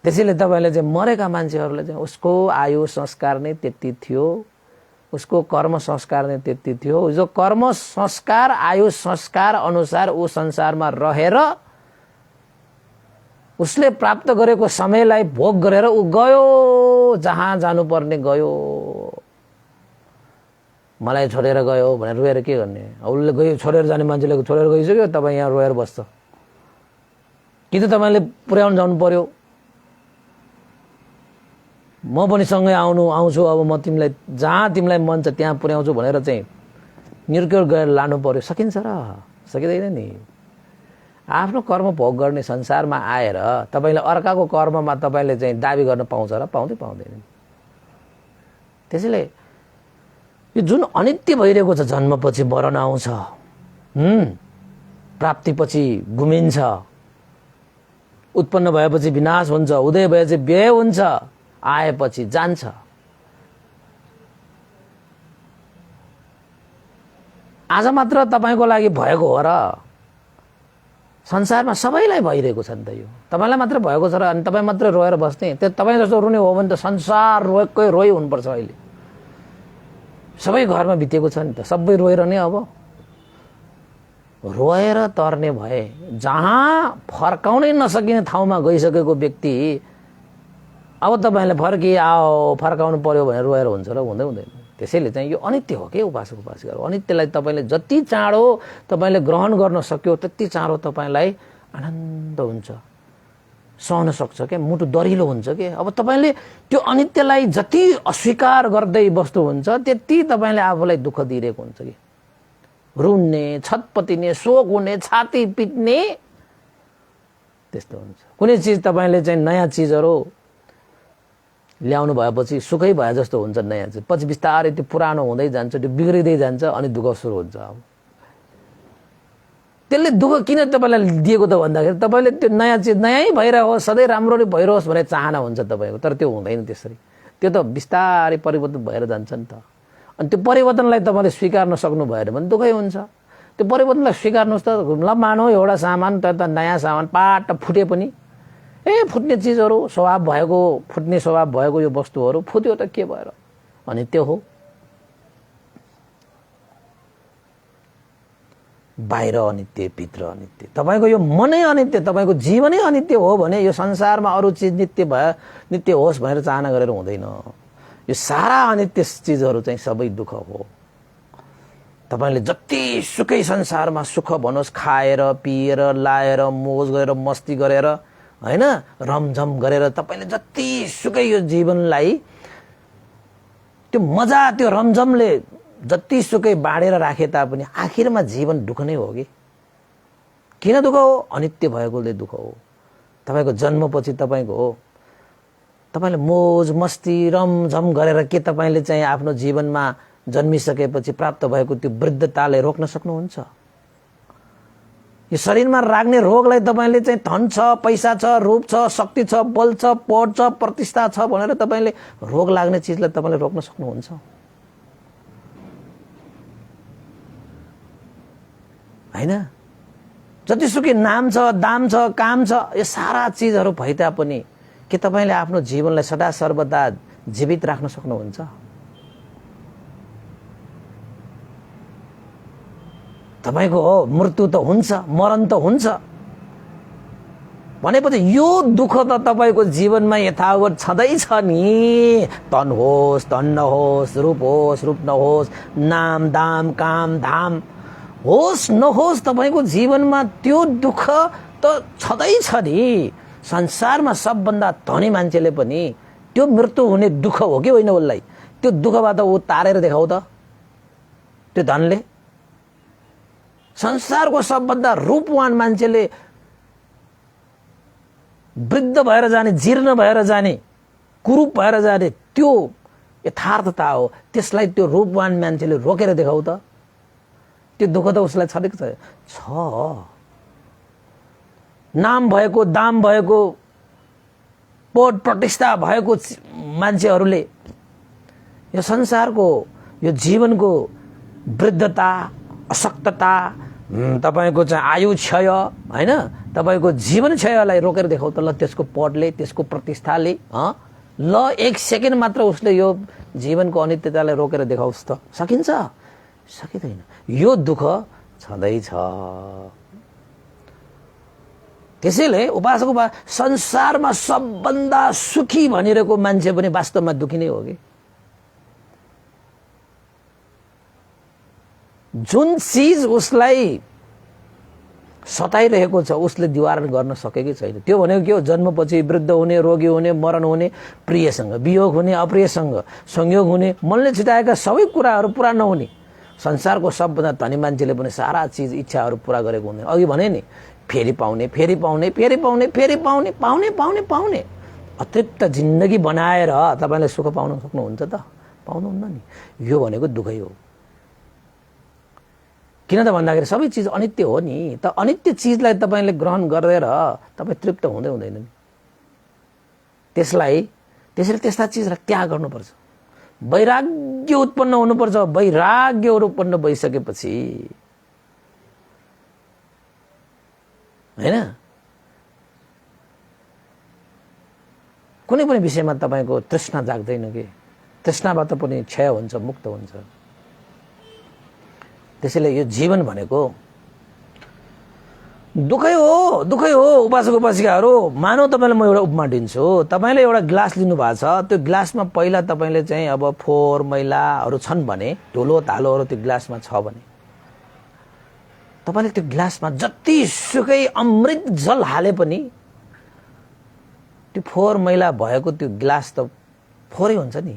त्यसैले तपाईँले चाहिँ मरेका मान्छेहरूले चाहिँ उसको आयु संस्कार नै त्यति थियो, उसको कर्म संस्कार नै त्यति थियो। जो कर्म संस्कार आयु संस्कार अनुसार ऊ संसारमा रहेर उसले प्राप्त गरेको समयलाई भोग गरेर ऊ गयो, जहाँ जानुपर्ने गयो। मलाई छोडेर गयो भनेर रोएर के गर्ने? उसले गयो, छोडेर जाने मान्छेले छोडेर गइसक्यो, तपाईँ यहाँ रोएर बस्छ कि? त तपाईँले पुर्याउन जानु पर्यो। म पनि सँगै आउँछु, अब म तिमीलाई जहाँ तिमीलाई मन छ त्यहाँ पुर्याउँछु भनेर चाहिँ निर्क्योर गरेर लानु पर्यो। सकिन्छ र? सकिँदैन नि। आफ्नो कर्म भोग गर्ने संसारमा आएर तपाईँले अर्काको कर्ममा तपाईँले चाहिँ दाबी गर्न पाउँछ र? पाउँदैन। त्यसैले यो जुन अनित्य भइरहेको छ, जन्मपछि मरण आउँछ, प्राप्तिपछि गुमिन्छ, उत्पन्न भएपछि विनाश हुन्छ, उदय भएपछि व्यय हुन्छ, आएपछि जान्छ। आज मात्र तपाईँको लागि भएको हो र? संसारमा सबैलाई भइरहेको छ नि त यो। तपाईँलाई मात्र भएको छ र? अनि तपाईँ मात्र रोएर बस्ने? त्यो तपाईँ जस्तो रुने हो भने त संसार रोएकै रोइ हुनुपर्छ। अहिले सबै घरमा बितेको छ नि त, सबै रोएर नै अब रोएर तर्ने भए, जहाँ फर्काउनै नसकिने ठाउँमा गइसकेको व्यक्ति अब तपाईँले फर्काउनु पर्यो भनेर रोएर हुन्छ र? हुँदैन। त्यसैले चाहिँ यो अनित्य हो के उपासकहरू। अनित्यलाई तपाईँले जति चाँडो तपाईँले ग्रहण गर्न सक्यो त्यति चाँडो तपाईँलाई आनन्द हुन्छ, सहन सक्छ क्या, मुटु दरिलो हुन्छ के। अब तपाईँले त्यो अनित्यलाई जति अस्वीकार गर्दै बस्नुहुन्छ त्यति तपाईँले आफूलाई दुःख दिइरहेको हुन्छ कि। रुन्ने, छटपटिने, शोक हुने, छाती पिट्ने, त्यस्तो हुन्छ। कुनै चिज तपाईँले चाहिँ नयाँ चिजहरू ल्याउनु भएपछि सुखै भए जस्तो हुन्छ नयाँ चिज, पछि बिस्तारै त्यो पुरानो हुँदै जान्छ, त्यो बिग्रिँदै जान्छ, अनि दुःख सुरु हुन्छ। अब त्यसले दुःख किन तपाईँलाई दिएको त भन्दाखेरि तपाईँले त्यो नयाँ चिज नयाँ भइरहोस्, सधैँ राम्रो नै भइरहोस् भन्ने चाहना हुन्छ तपाईँको, तर त्यो हुँदैन त्यसरी। त्यो त बिस्तारै परिवर्तन भएर जान्छ नि त। अनि त्यो परिवर्तनलाई तपाईँले स्वीकार्न सक्नु भएन भने दुःखै हुन्छ। त्यो परिवर्तनलाई स्वीकार्नुहोस् त। ल मानौ एउटा सामान त नयाँ सामान पाट फुटे पनि, फुट्ने चिजहरू स्वभाव भएको, फुट्ने स्वभाव भएको यो वस्तुहरू फुट्यो त के भएर? अनित्य हो। बाहिर अनित्य, भित्र अनित्य। तपाईँको यो मनै अनित्य, तपाईँको जीवनै अनित्य हो भने यो संसारमा अरू चिज नित्य होस् भनेर चाहना गरेर हुँदैन। यो सारा अनित्य चिजहरू चाहिँ सबै दुःख हो। तपाईँले जति सुकै संसारमा सुख भन्नुहोस्, खाएर पिएर लाएर मोज गरेर मस्ती गरेर हैन, रमझम गरेर तपाईँले जति सुकै यो जीवनलाई त्यो मजा, त्यो रमझमले जति सुकै बाँडेर राखे तापनि आखिरमा जीवन दुःख नै हो कि। किन दुःख हो? अनित्य भएकोले दुःख हो। तपाईँको जन्मपछि तपाईँको हो, तपाईँले मोज मस्ती रमझम गरेर के तपाईँले चाहिँ आफ्नो जीवनमा जन्मिसकेपछि प्राप्त भएको त्यो वृद्धताले रोक्न सक्नुहुन्छ? यो शरीरमा लाग्ने रोगलाई तपाईँले चाहिँ धन छ, पैसा छ, रूप छ, शक्ति छ, बल छ, पद छ, प्रतिष्ठा छ भनेर तपाईँले रोग लाग्ने चिजलाई तपाईँले रोक्न सक्नुहुन्छ? हैन। जतिसुकै नाम छ, दाम छ, काम छ, यो सारा चिजहरू भए तापनि के तपाईँले आफ्नो जीवनलाई सदा सर्वदा जीवित राख्न सक्नुहुन्छ? तपाईँको मृत्यु त हुन्छ, मरण त हुन्छ भनेपछि यो दुःख त तपाईँको जीवनमा यथावत छँदैछ नि। धन होस्, धन नहोस्, रूप होस्, रूप नहोस्, नाम दाम काम धाम होस् नहोस्, तपाईँको जीवनमा त्यो दुःख त छँदैछ नि। संसारमा सबभन्दा धनी मान्छेले पनि त्यो मृत्यु हुने दुःख हो कि होइन, उसलाई त्यो दुःखबाट ऊ तारेर देखाउ त त्यो धनले। संसारको सबभन्दा रूपवान मान्छेले वृद्ध भएर जाने, जीर्ण भएर जाने, कुरूप भएर जाने त्यो यथार्थता हो। त्यसलाई त्यो रूपवान मान्छेले रोकेर देखाउ त, त्यो दुःख त उसलाई छँदैछ छ। नाम भएको, दाम भएको, पद प्रतिष्ठा भएको मान्छेहरूले यो संसारको, यो जीवनको वृद्धता, अशक्तता, तपाईँको चाहिँ आयु क्षय होइन, तपाईँको जीवन क्षयलाई रोकेर देखाउ त ल। त्यसको पदले, त्यसको प्रतिष्ठाले ल एक सेकेन्ड मात्र उसले यो जीवनको अनित्यतालाई रोकेर देखाओस् त, सकिन्छ? सकिँदैन। यो दुःख छँदैछ। त्यसैले उपासक संसारमा सबभन्दा सुखी भनिरहेको मान्छे पनि वास्तवमा दुखी नै हो कि। जुन चिज उसलाई सताइरहेको छ उसले निवारण गर्न सकेकै छैन। त्यो भनेको के हो? जन्मपछि वृद्ध हुने, रोगी हुने, मरण हुने, प्रियसँग वियोग हुने, अप्रियसँग संयोग हुने, मनले छिटाएका सबै कुराहरू पुरा नहुने। संसारको सबभन्दा धनी मान्छेले पनि सारा चिज इच्छाहरू पुरा गरेको हुँदैन। अघि भने नि, फेरि पाउने, फेरि पाउने, फेरि पाउने, फेरि पाउने, पाउने पाउने पाउने अतृप्त जिन्दगी बनाएर तपाईँले सुख पाउन सक्नुहुन्छ त? पाउनुहुन्न नि। यो भनेको दुःखै हो। किन त भन्दाखेरि सबै चिज अनित्य हो नि। त अनित्य चिजलाई तपाईँले ग्रहण गरेर तपाईँ तृप्त हुँदै हुँदैन नि। त्यसैले त्यस्ता चिजलाई त्याग गर्नुपर्छ। वैराग्य उत्पन्न हुनुपर्छ। वैराग्य उत्पन्न भइसकेपछि हैन, कुनै पनि विषयमा तपाईँको तृष्णा जाग्दैन कि। तृष्णाबाट पनि क्षय हुन्छ, मुक्त हुन्छ। त्यसैले यो जीवन भनेको दुःखै हो, दुःखै हो। उपासक उपासिकाहरू, मानव तपाईँलाई म एउटा उपमा दिन्छु। तपाईँले एउटा ग्लास लिनुभएको छ, त्यो ग्लासमा पहिला तपाईँले चाहिँ अब फोहोर मैलाहरू छन् भने, धुलो धालोहरू त्यो ग्लासमा छ भने, तपाईँले त्यो ग्लासमा जतिसुकै अमृत जल हाले पनि त्यो फोहोर मैला भएको त्यो ग्लास त फोहोरै हुन्छ नि,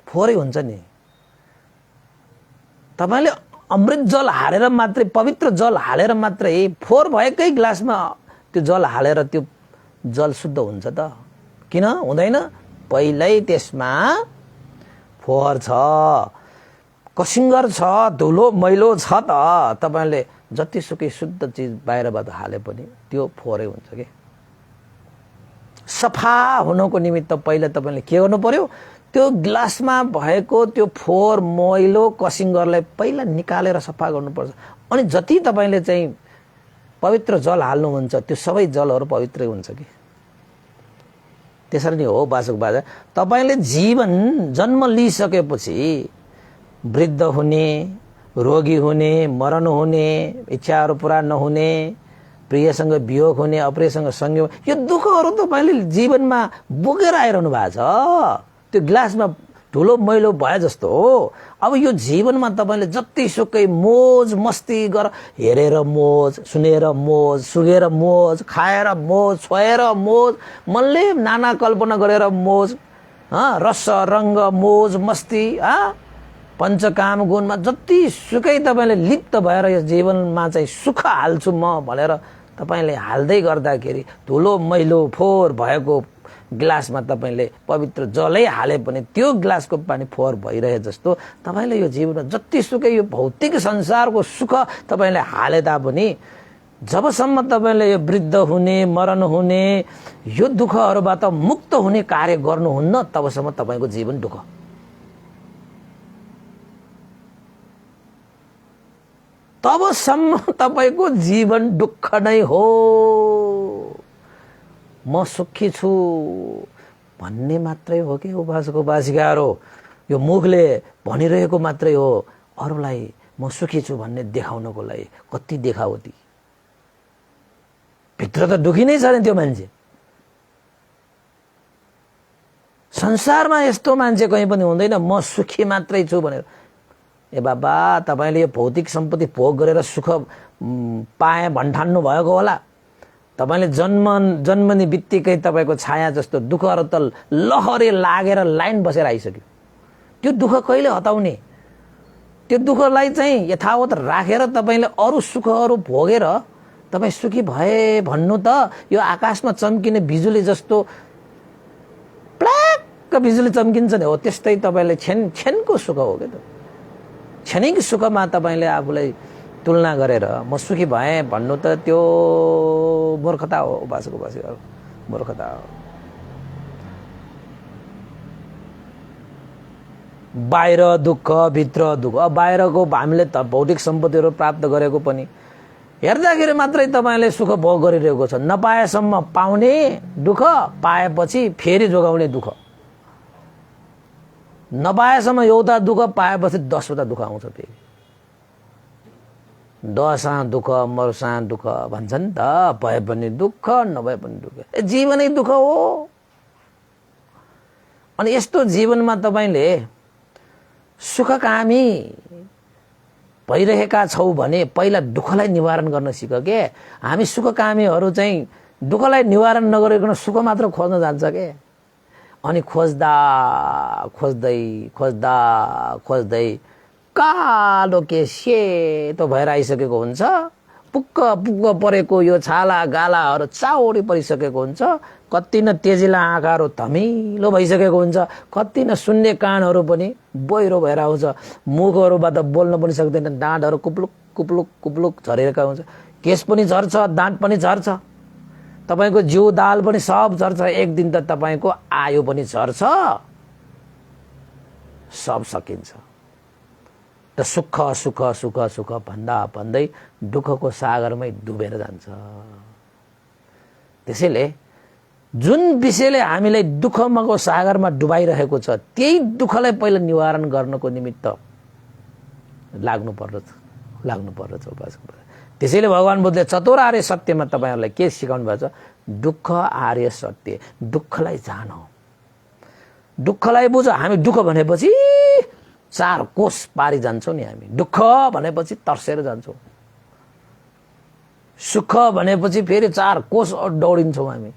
फोहोरै हुन्छ नि। तपाईँले अमृत जल हालेर मात्रै, पवित्र जल हालेर मात्रै फोहोर भएकै ग्लासमा त्यो जल हालेर त्यो जल शुद्ध हुन्छ त? किन हुँदैन? पहिल्यै त्यसमा फोहोर छ, कसिङ्गर छ, धुलो मैलो छ त। तपाईँले जतिसुकै शुद्ध चिज बाहिरबाट हाले पनि त्यो फोहोरै हुन्छ कि। सफा हुनको निमित्त पहिला तपाईँले के गर्नु पर्यो? त्यो ग्लासमा भएको त्यो फोहोर मैलो कसिङ्गरलाई पहिला निकालेर सफा गर्नुपर्छ। अनि जति तपाईँले चाहिँ पवित्र जल हाल्नुहुन्छ त्यो सबै जलहरू पवित्रै हुन्छ कि। त्यसरी नै हो वासुक बाजा, तपाईँले जीवन जन्म लिइसकेपछि वृद्ध हुने, रोगी हुने, मरण हुने, इच्छाहरू पुरा नहुने, प्रियसँग वियोग हुने, अप्रियसँग संयोग, यो दुःखहरू तपाईँले जीवनमा बोकेर आइरहनु भएको छ। त्यो ग्लासमा धुलो मैलो भए जस्तो हो। अब यो जीवनमा तपाईँले जतिसुकै मोज मस्ती गर, हेरेर मोज, सुनेर मोज, सुगेर मोज, खाएर मोज, छोएर मोज, मनले नाना कल्पना गरेर मोज, रस रङ्ग मोज मस्ती, पञ्चकाम गुणमा जतिसुकै तपाईँले लिप्त भएर यो जीवनमा चाहिँ सुख हाल्छु म भनेर तपाईँले हाल्दै गर्दाखेरि धुलो मैलो फोहोर भएको ग्लासमा तपाईँले पवित्र जलै हाले पनि त्यो ग्लासको पानी फोहोर भइरहे जस्तो तपाईँले यो जीवनमा जतिसुकै यो भौतिक संसारको सुख तपाईँले हाले तापनि जबसम्म तपाईँले यो वृद्ध हुने, मरण हुने, यो दुःखहरूबाट मुक्त हुने कार्य गर्नुहुन्न तबसम्म तपाईँको जीवन दुःख। तबसम्म तपाईको जीवन दुःख नै हो। म सुखी छु भन्ने मात्रै हो कि उपासक उपासिकाहरू? यो मुखले भनिरहेको मात्रै हो, अरूलाई म सुखी छु भन्ने देखाउनको लागि। कति देखावटी, भित्र त दुखी नै छ नि त्यो मान्छे। संसारमा यस्तो मान्छे कहीँ पनि हुँदैन म सुखी मात्रै छु भनेर। ए बाबा, तपाईले यो भौतिक सम्पत्ति भोग गरेर सुख पाए भन्ठान्नु भएको होला। तपाईले जन्मने बित्तिकै तपाईको छाया जस्तो दुःखहरू त लहरे लागेर लाइन बसेर आइसक्यो। त्यो दुःख कहिले हटाउने? त्यो दुःखलाई चाहिँ यथावत राखेर तपाईले अरू सुखहरू भोगेर तपाई सुखी भए भन्नु त यो आकाशमा चम्किने बिजुली जस्तो प्लाक्क बिजुली चम्किन्छ नि हो, त्यस्तै तपाईले क्षणको सुख हो के त। क्षणिक सुखमा तपाईले आफूलाई तुलना गरेर म सुखी भए भन्नु त त्यो मूर्खता हो उपासक उपासिकाहरू, मूर्खता हो। बाहिर दुःख भित्र दुःख। बाहिरको हामीले त भौतिक सम्पत्तिहरू प्राप्त गरेको पनि हेर्दाखेरि मात्रै तपाईले सुख भोग गरिरहेको छ। नपाएसम्म पाउने दुःख, पाएपछि फेरि जोगाउने दुःख। नपाएसम्म एउटा दुःख, पाएपछि 10 वटा दुःख आउँछ फेरि। दशा दुःख मर्सा दुःख भन्छन् त, भए पनि दुःख नभए पनि दुःख। जीवनै दुःख हो। अनि यस्तो जीवनमा तपाईले सुखकामी भइरहेका छौ भने पहिला दुःखलाई निवारण गर्न सिक के। हामी सुखकामीहरू चाहिँ दुःखलाई निवारण नगरिकन सुख मात्र खोज्न जान्छ के। अनि खोज्दा खोज्दै खोज्दा खोज्दै कालो के सेतो भएर आइसकेको हुन्छ। पुक्क पुक्क परेको यो छाला गालाहरू चाउरी परिसकेको हुन्छ। कति न तेजिला आँखाहरू धमिलो भइसकेको हुन्छ। कति न सुन्ने कानहरू पनि बहिरो भएर आउँछ। मुखहरूबाट बोल्न पनि सक्दैन। दाँतहरू कुप्लुक कुप्लुक कुप्लुक झरेका हुन्छ। केश पनि झर्छ, दाँत पनि झर्छ, तपाईको जिउ दाल पनि सब झर्छ। एक दिन त तपाईको आयु पनि झर्छ, सब सकिन्छ। त सुख सुख सुख सुख भन्दा भन्दै दुःखको सागरमै डुबेर जान्छ। त्यसैले जुन विषयले हामीलाई दुःखको सागरमा डुबाइरहेको छ त्यही दुःखलाई पहिला निवारण गर्नको निमित्त लाग्नु पर्दछ उपासक। त्यसैले भगवान बुद्धले चतुर आर्य सत्यमा तपाईहरुलाई के सिकाउनु भएको छ? दुःख आर्य सत्य। दुःखलाई जान, दुःखलाई बुझ। हामी दुःख भनेपछि 4 कोस पारी जान्छौं नि। हामी दुःख भनेपछि तर्सेर जान्छौं। सुख भनेपछि फेरि 4 कोस दौडिन्छौं हामी।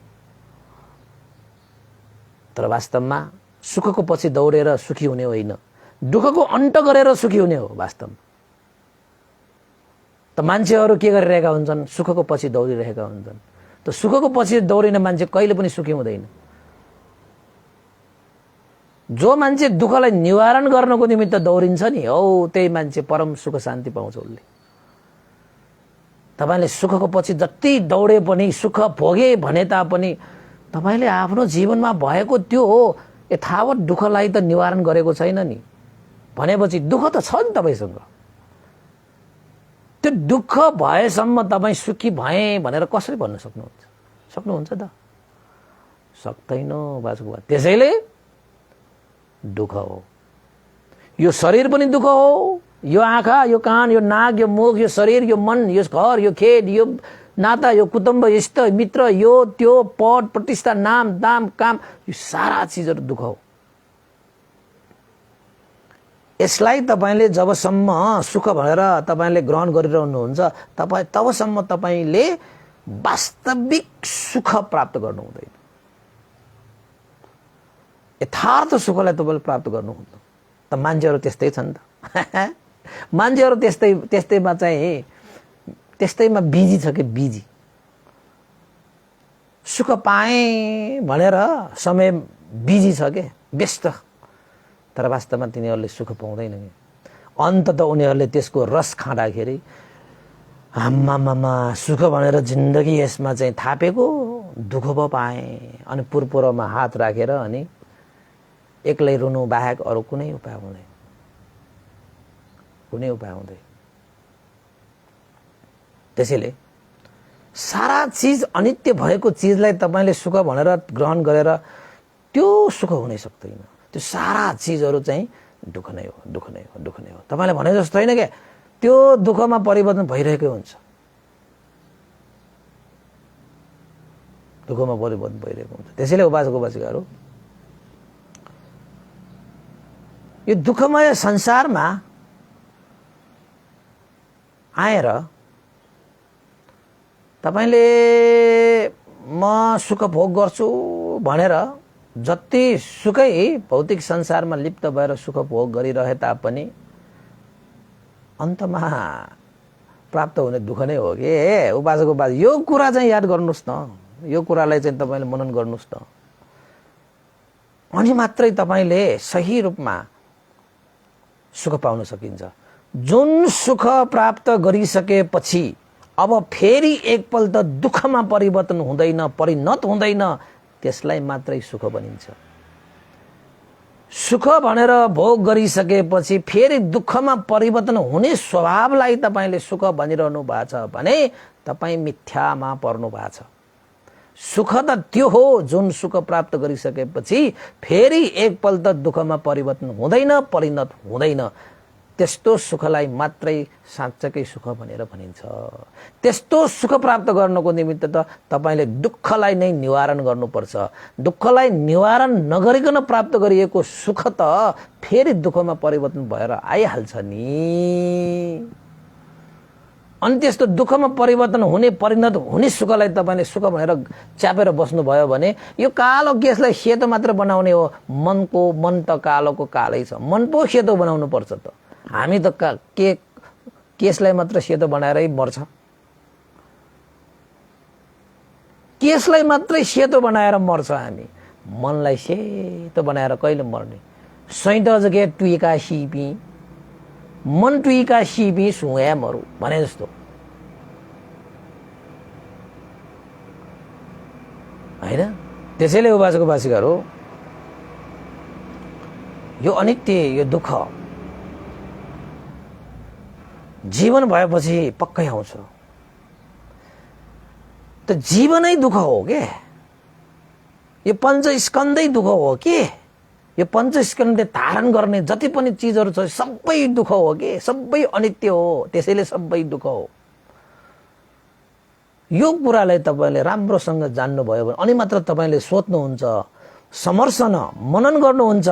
तर वास्तवमा सुखको पछि दौडेर सुखी हुने होइन, दुःखको अन्त गरेर सुखी हुने हो वास्तवमा। त मान्छेहरू के गरिरहेका हुन्छन्? सुखको पछि दौडिरहेका हुन्छन्। त सुखको पछि दौडिने मान्छे कहिले पनि सुखी हुँदैन। जो मान्छे दुःखलाई निवारण गर्नको निमित्त दौडिन्छ नि हो त्यही मान्छे परम सुख शान्ति पाउँछ उसले। तपाईले सुखको पछि जति दौडे पनि, सुख भोगे भने तापनि तपाईले आफ्नो जीवनमा भएको त्यो हो यथावत दुःखलाई त निवारण गरेको छैन नि भनेपछि दुःख त छ नि तपाईसँग। त्यो दुःख भएसम्म तपाई सुखी भए भनेर कसरी भन्न सक्नुहुन्छ? सक्नुहुन्छ त? सक्दैन बाजुबा। त्यसैले दुःख हो। यो शरीर पनि दुःख हो। यो आँखा, यो कान, यो नाक, यो मुख, यो शरीर, यो मन, यो घर, यो खेत, यो नाता, यो कुटुम्ब, इष्ट मित्र, यो त्यो पद प्रतिष्ठा, नाम दाम काम, यो सारा चीजहरु दुःख हो। यसलाई तपाईले जबसम्म सुख भनेर तपाईले ग्रहण गरिरहनुहुन्छ तबसम्म तपाईले वास्तविक सुख प्राप्त गर्नु हुँदैन। यथार्थ सुखलाई तपाईले प्राप्त गर्नु हुँदैन। त मान्छेहरु त्यस्तै छन् त। मान्छेहरु त्यस्तैमा चाहिँ त्यस्तैमा बिजी छ के बिजी। सुख पाए भनेर समय बिजी छ के व्यस्त। तर वास्तवमा तिनीहरुले सुख पाउँदैन नि। अन्तत उनीहरुले त्यसको रस खाँदाखेरि आम्मामामा सुख भनेर जिन्दगी यसमा चाहिँ थापेको दुःख पो पाए अनि पुरपुरमा हात राखेर अनि एक्लै रुनु बाहेक अरु कुनै उपाय हुँदैन। कुनै उपाय हुँदैन। त्यसैले सारा चीज अनित्य भएको चीजलाई तपाईले सुख भनेर ग्रहण गरेर त्यो सुख हुनै सक्दैन। त्यो सारा चीजहरु चाहिँ दुःख नै हो, दुःख नै हो, दुःख नै हो। तपाईले भने जस्तो हैन के त्यो दुःखमा परिवर्तन भइरहेकै हुन्छ, दुःखमा परिवर्तन भइरहेको हुन्छ। त्यसैले उपासक उपासिकाहरु यो दुःखमय संसारमा आएर तपाईले म सुख भोग गर्छु भनेर जति सुकै भौतिक संसारमा लिप्त भएर सुख भोग गरिरहे तापनि अन्तमा प्राप्त हुने दुःख नै हो के उपासक उपासक। यो कुरा चाहिँ याद गर्नुस् न, यो कुरालाई चाहिँ तपाईले मनन गर्नुस् न, अनि मात्रै तपाईले सही रूपमा सुख पाउन सकिन्छ। जुन सुख प्राप्त गरिसकेपछि अब फेरि एकपल्ट दुःखमा परिवर्तन हुँदैन, परिणत हुँदैन, त्यसलाई मात्रै सुख भनिन्छ। सुख भनेर भोग गरिसकेपछि फेरि दुःखमा परिवर्तन हुने स्वभावलाई तपाईले सुख भनिरहनु भएको छ भने तपाई मिथ्यामा पर्नु भएको छ। सुख त त्यो हो जुन सुख प्राप्त गरिसकेपछि फेरि एकपल्ट दुःखमा परिवर्तन हुँदैन, परिणत हुँदैन, त्यस्तो सुखलाई मात्रै साँच्चै सुख भनेर भनिन्छ। त्यस्तो सुख प्राप्त गर्नको निमित्त त तपाईले दुःखलाई नै निवारण गर्नुपर्छ। दुःखलाई निवारण नगरिकन प्राप्त गरिएको सुख त फेरि दुःखमा परिवर्तन भएर आइहाल्छ नि। अनि त्यस्तो दुःखमा परिवर्तन हुने, परिणत हुने सुखलाई तपाईले सुख भनेर च्यापेर बस्नुभयो भने यो कालो केसलाई सेतो मात्र बनाउने हो। मन त कालोको कालै छ, मन पो सेतो बनाउनु पर्छ त। हामी त केसलाई मात्र सेतो बनाएरै मर्छ, केसलाई मात्रै सेतो बनाएर मर्छ हामी, मनलाई सेतो बनाएर कहिले मर्ने। सैँतजके टुइका सिपी मन टुइका सिपी सुया मरु भने जस्तो हैन। त्यसैले उपासक उपासिकाहरु यो अनित्य, यो दुःख जीवन भएपछि पक्कै आउँछ। त जीवनै दुःख हो के, यो पञ्चस्कन्धै दुःख हो के। यो पञ्चस्कन्धले धारण गर्ने जति पनि चीजहरु छ सबै दुःख हो के, सबै अनित्य हो। त्यसैले सबै दुःख हो। यो कुरालाई तपाईले राम्रोसँग जान्नुभयो भने अनि मात्र तपाईले सोच्नुहुन्छ, समर्शन मनन गर्नुहुन्छ।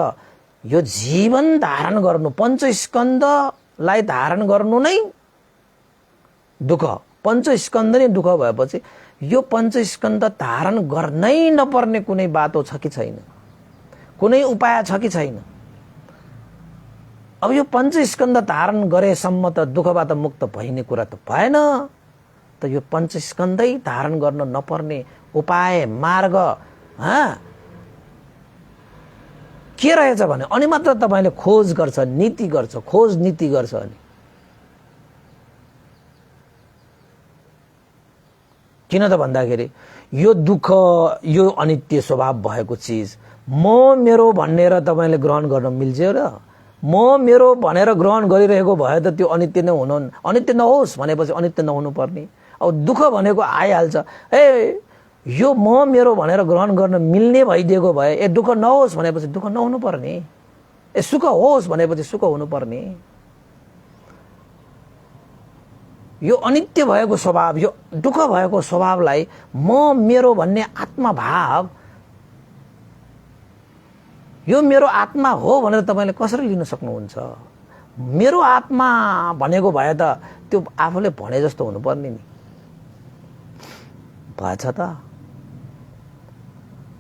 यो जीवन धारण गर्नु, पञ्चस्कन्धलाई धारण गर्नु नै दुःख, पञ्चस्कन्ध नै दुःख भएपछि यो पञ्चस्कन्ध धारण गर्नै नपर्ने कुनै बाटो छ कि छैन, कुनै उपाय छ कि छैन। अब यो पञ्चस्कन्ध धारण गरेसम्म त दुःखबाट मुक्त भइने कुरा त भएन। त यो पञ्चस्कन्धै धारण गर्न नपर्ने उपाय, मार्ग के रहेछ भने अनि मात्र तपाईले खोज गर्छ, नीति गर्छ, खोज नीति गर्छ। अनि किन त भन्दाखेरि यो दुःख, यो अनित्य स्वभाव भएको चीज म मेरो भनेर तपाईले ग्रहण गर्न मिल्छ र? म मेरो भनेर ग्रहण गरिरहेको भए त त्यो अनित्य नै हुनु, अनित्य नहोस् भनेपछि अनित्य नहुनु पर्ने। अब दुःख भनेको आइहाल्छ, यो म मेरो भनेर ग्रहण गर्न मिल्ने भइदिएको भए दुःख नहोस् भनेपछि दुःख नहुनु पर्ने, सुख होस् भनेपछि सुख हुनु पर्ने। यो अनित्य भएको स्वभाव, यो दुःख भएको स्वभावलाई म मेरो भन्ने आत्मभाव, यो मेरो आत्मा हो भनेर तपाईले कसरी लिन सक्नुहुन्छ? मेरो आत्मा भनेको भए त त्यो आफूले भने जस्तो हुनुपर्ने नि, भएछ त?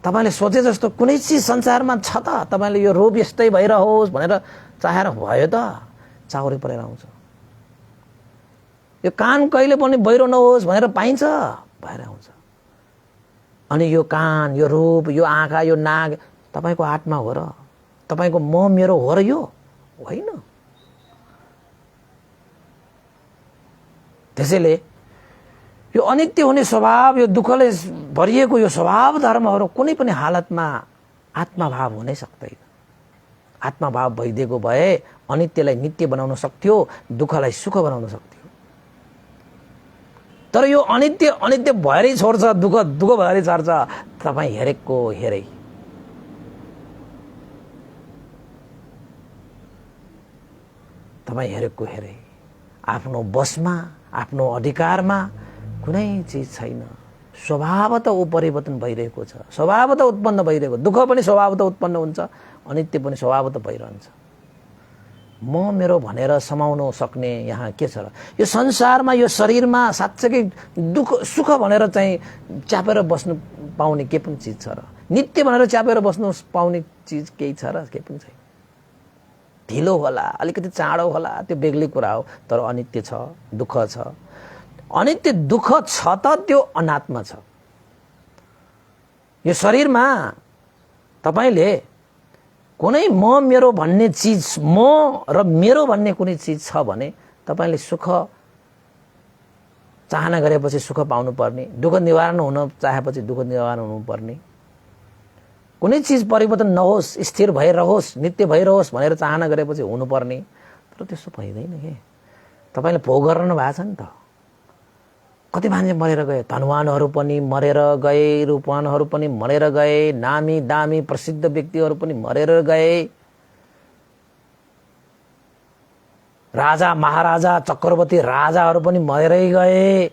तपाईले सोचे जस्तो कुनै चीज संसारमा छ त? तपाईले यो रोग यस्तै भइरहोस् भनेर चाहेर भयो त? चाउरी परेर आउँछ। यो कान कहिले पनि बहिरो नहोस् भनेर पाइन्छ? भएर आउँछ। अनि यो कान, यो रूप, यो आँखा, यो नाक तपाईको आत्मा हो र? तपाईको म मेरो हो र? यो होइन। त्यसैले यो अनित्य हुने स्वभाव, यो दुःखले भरिएको यो स्वभाव धर्महरू कुनै पनि हालतमा आत्मभाव हुनै सक्दैन। आत्मभाव भइदिएको भए अनित्यलाई नित्य बनाउन सक्थ्यो, दुःखलाई सुख बनाउन सक्थ्यो। तर यो अनित्य अनित्य भएरै छोड्छ, दुःख दुःख भएरै छाड्छ। तपाईँ हेरेको हेरै। तपाईँ हेरेको हेरै। आफ्नो बसमा, आफ्नो अधिकारमा कुनै चिज छैन। स्वभावतः ऊ परिवर्तन भइरहेको छ, स्वभावतः उत्पन्न भइरहेको। दुःख पनि स्वभावतः उत्पन्न हुन्छ, अनित्य पनि स्वभावतः भइरहन्छ। म मेरो भनेर समाउन सक्ने यहाँ के छ र? यो संसारमा, यो शरीरमा साँच्चै दुःख सुख भनेर चाहिँ च्यापेर बस्नु पाउने के पनि चिज छ र? नित्य भनेर च्यापेर बस्नु पाउने चिज केही छ र? केही पनि छैन। ढिलो होला, अलिकति चाँडो होला, त्यो बेग्लै कुरा हो, तर अनित्य छ, दुःख छ। अनित्य दुःख छ त त्यो अनात्मा छ। यो शरीरमा तपाईले कुनै म मेरो भन्ने चिज, म र मेरो भन्ने कुनै चिज छ भने तपाईले सुख चाहना गरेपछि सुख पाउनु पर्ने, दुःख निवारण हुन चाहेपछि दुःख निवारण हुनु पर्ने। कुनै चिज परिवर्तन नहोस्, स्थिर भइरहोस्, नित्य भइरहोस् भनेर चाहना गरेपछि हुनुपर्ने, तर त्यस्तो भइदैन के। तपाईले भोग गर्न भएको छ नि त। कति मान्छे मरेर गए, धनवानहरू पनि मरेर गए, रूपवानहरू पनि मरेर गए, नामी दामी प्रसिद्ध व्यक्तिहरू पनि मरेर गए, राजा महाराजा चक्रवर्ती राजाहरू पनि मरेरै गए।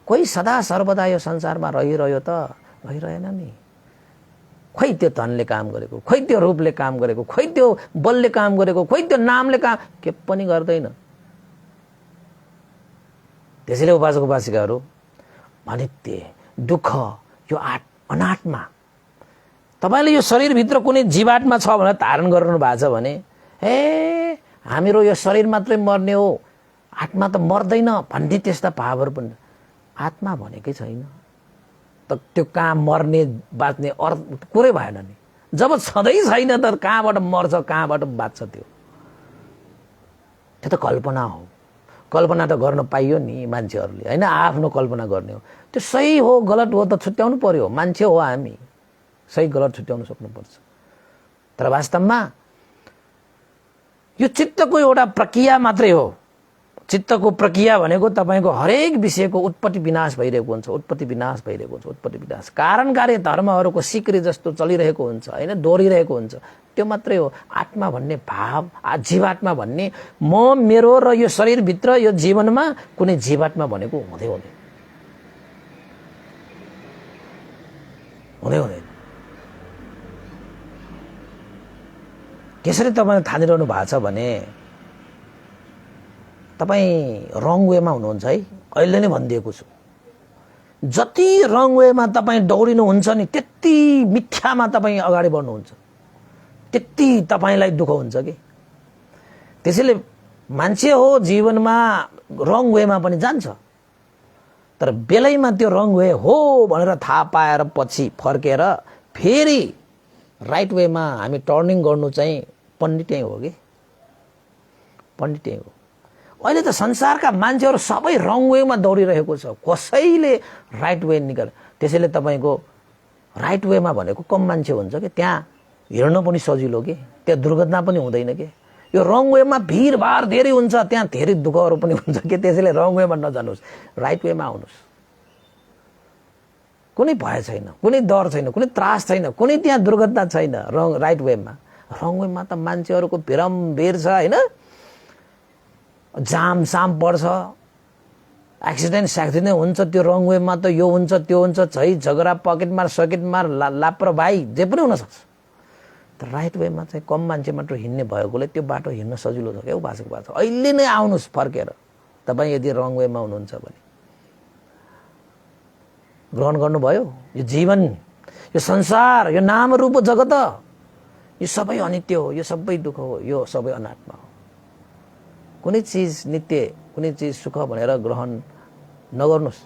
कोही सदा सर्वदा यो संसारमा रहिरह्यो त? रहिरहेन नि। खोइ त्यो धनले काम गरेको, खोइ त्यो रूपले काम गरेको, खोइ त्यो बलले काम गरेको, खोइ त्यो नामले काम, के पनि गर्दैन। त्यसैले उपासक उपासिकाहरू, अनित्य दुःख यो अनात्मा। तपाईले यो शरीरभित्र कुनै जीवात्मा छ भनेर धारण गर्नु भएको छ भने, ए हाम्रो यो शरीर मात्रै मर्ने हो, आत्मा त मर्दैन भन्ने त्यस्ता भावहरू पनि आत्मा भनेकै छैन। त त्यो कहाँ मर्ने बाँच्ने अर्थ कुरै भएन नि। जब छँदै छैन त कहाँबाट मर्छ, कहाँबाट बाँच्छ? त्यो त कल्पना हो। कल्पना त गर्न पाइयो नि मान्छेहरूले, होइन? आफ्नो कल्पना गर्ने हो। त्यो सही हो गलत हो त छुट्याउनु पर्यो। मान्छे हो हामी, सही गलत छुट्याउन सक्नुपर्छ। तर वास्तवमा यो चित्तको एउटा प्रक्रिया मात्रै हो। चित्तको प्रक्रिया भनेको तपाईँको हरेक विषयको उत्पत्ति विनाश भइरहेको हुन्छ, उत्पत्ति विनाश भइरहेको हुन्छ, उत्पत्ति विनाश। कारण कार्य धर्महरूको सिक्री जस्तो चलिरहेको हुन्छ, होइन? दोहोरिरहेको हुन्छ। त्यो मात्रै हो। आत्मा भन्ने भाव, जीवात्मा भन्ने, म मेरो र यो शरीरभित्र यो जीवनमा कुनै जीवात्मा भनेको हुँदै हुँदैन, हुँदै हुँदैन। त्यसरी तपाईँले ठानिरहनु भएको छ भने तपाईँ रङ वेमा हुनुहुन्छ है। अहिले नै भनिदिएको छु, जति रङ वेमा तपाईँ दौडिनुहुन्छ नि त्यति मिथ्यामा तपाईँ अगाडि बढ्नुहुन्छ, त्यति तपाईँलाई दुःख हुन्छ कि। त्यसैले मान्छे हो जीवनमा रङ वेमा पनि जान्छ, तर बेलैमा त्यो रङ वे हो भनेर थाहा पाएर पछि फर्केर फेरि राइट वेमा हामी टर्निङ गर्नु चाहिँ पण्डितै हो कि, पण्डितै हो। अहिले त संसारका मान्छेहरू सबै रङ वेमा दौडिरहेको छ, कसैले राइट वे निकाल। त्यसैले तपाईँको राइट वेमा भनेको कम मान्छे हुन्छ कि, त्यहाँ हिँड्न पनि सजिलो कि, त्यहाँ दुर्घटना पनि हुँदैन कि। यो रङ वेमा भिडभाड धेरै हुन्छ, त्यहाँ धेरै दुःखहरू पनि हुन्छ कि। त्यसैले रङ वेमा नजानुहोस्, राइट वेमा आउनुहोस्। कुनै भय छैन, कुनै डर छैन, कुनै त्रास छैन, कुनै त्यहाँ दुर्घटना छैन राइट वेमा। रङ वेमा त मान्छेहरूको भिरमभिर छ, होइन? जाम साम पर्छ, एक्सिडेन्ट स्याक्सिडेन्ट हुन्छ त्यो रङ वेमा त। यो हुन्छ त्यो हुन्छ, झै झगडा, पकेटमार सकेटमार, लापरवाही जे पनि हुनसक्छ। तर राइट वेमा चाहिँ कम मान्छे मात्र हिँड्ने भएकोले त्यो बाटो हिँड्न सजिलो छ क्या। उपासक उपासक अहिले नै आउनुहोस् फर्केर, तपाईँ यदि रङ वेमा हुनुहुन्छ भने। ग्रहण गर्नुभयो यो जीवन, यो संसार, यो नाम रूप जगत, यो सबै अनित्य हो, यो सबै दुःख हो, यो सबै अनात्मा हो। कुनै चिज नित्य, कुनै चिज सुख भनेर ग्रहण नगर्नुहोस्,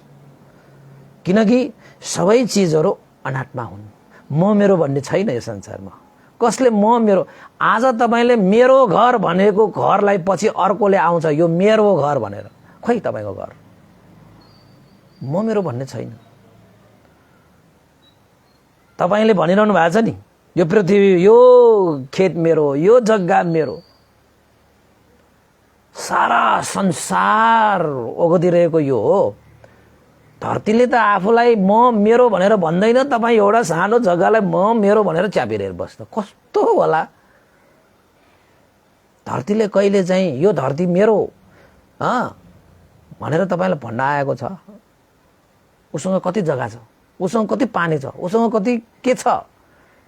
किनकि सबै चिजहरू अनात्मा हुन्। म मेरो भन्ने छैन यो संसारमा। कसले म मेरो? आज तपाईँले मेरो घर भनेको घरलाई पछि अर्कोले आउँछ यो मेरो घर भनेर। खोइ तपाईँको घर, म मेरो भन्ने छैन। तपाईँले भनिरहनु भएको छ नि, यो पृथ्वी, यो खेत मेरो, यो जग्गा मेरो। सारा संसार ओगटिरहेको यो हो, धरतीले त आफूलाई म मेरो भनेर भन्दैन, तपाईँ एउटा सानो जग्गालाई म मेरो भनेर च्यापिरहेर बस्छ। कस्तो होला? धरतीले कहिले चाहिँ यो धरती मेरो भनेर तपाईँलाई भन्न आएको छ? उसँग कति जग्गा छ, उसँग कति पानी छ, उसँग कति के छ,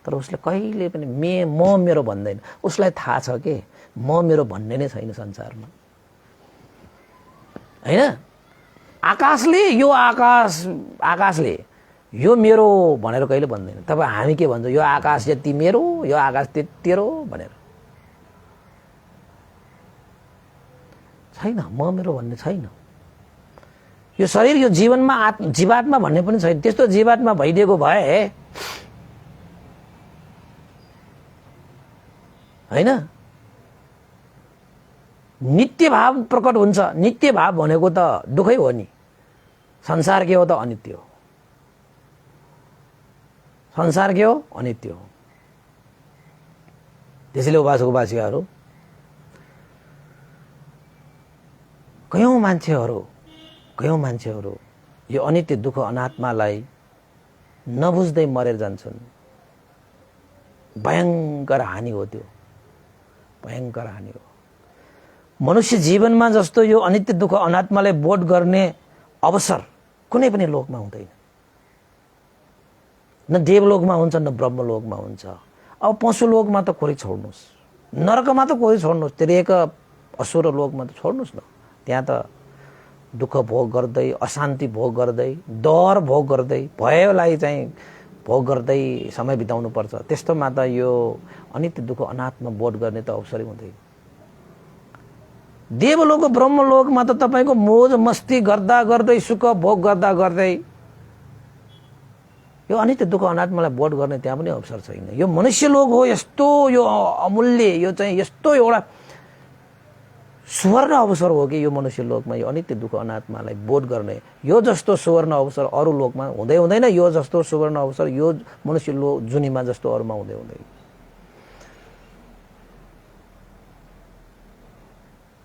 तर उसले कहिले पनि म मेरो भन्दैन। उसलाई थाहा छ के म मेरो भन्ने नै छैन संसारमा, हैन? आकाशले आकाशले यो मेरो भनेर कहिले भन्दैन। तपाईँ हामी के भन्छ? यो आकाश यति मेरो, यो आकाश त्यति तेरो भनेर। छैन, म मेरो भन्ने छैन। यो शरीर, यो जीवनमा जीवात्मा भन्ने पनि छैन। त्यस्तो जीवात्मा भइदिएको भए हैन, नित्य भाव प्रकट हुन्छ। नित्य भाव भनेको त दुःखै हो नि। संसार के हो त? अनित्य हो। संसार के हो? अनित्य हो। त्यसैले उपासकहरू कयौं मान्छेहरू यो अनित्य दुःख अनात्मालाई नबुझ्दै मरेर जान्छन्। भयंकर हानि हो त्यो, भयंकर हानि हो। मनुष्य जीवनमा जस्तो यो अनित्य दुःख अनात्मालाई बोध गर्ने अवसर कुनै पनि लोकमा हुँदैन। न देवलोकमा हुन्छ, न ब्रह्मलोकमा हुन्छ। अब पशु लोकमा त कोही छोड्नुहोस्, नरकमा त कोही छोड्नुहोस्, त्रिएक असुर लोकमा त छोड्नुहोस् न। त्यहाँ त दुःख भोग गर्दै, अशान्ति भोग गर्दै, डर भोग गर्दै, भयलाई चाहिँ भोग गर्दै समय बिताउनु पर्छ। त्यस्तोमा त यो अनित्य दुःख अनात्मा बोध गर्ने त अवसरै हुँदैन। देवलोक ब्रह्मलोकमा त तपाईको मोज मस्ती गर्दा गर्दै, सुख भोग गर्दा गर्दै यो अनित्य दुःख अनात्मालाई बोध गर्ने त्यहाँ पनि अवसर छैन। यो मनुष्य लोक हो, यस्तो यो अमूल्य, यो चाहिँ यस्तो एउटा सुवर्ण अवसर हो कि यो मनुष्य लोकमा यो अनित्य दुःख अनात्मालाई बोध गर्ने यो जस्तो सुवर्ण अवसर अरू लोकमा हुँदै हुँदैन। यो जस्तो सुवर्ण अवसर यो मनुष्य लोक जुनीमा जस्तो अरूमा हुँदै हुँदैन।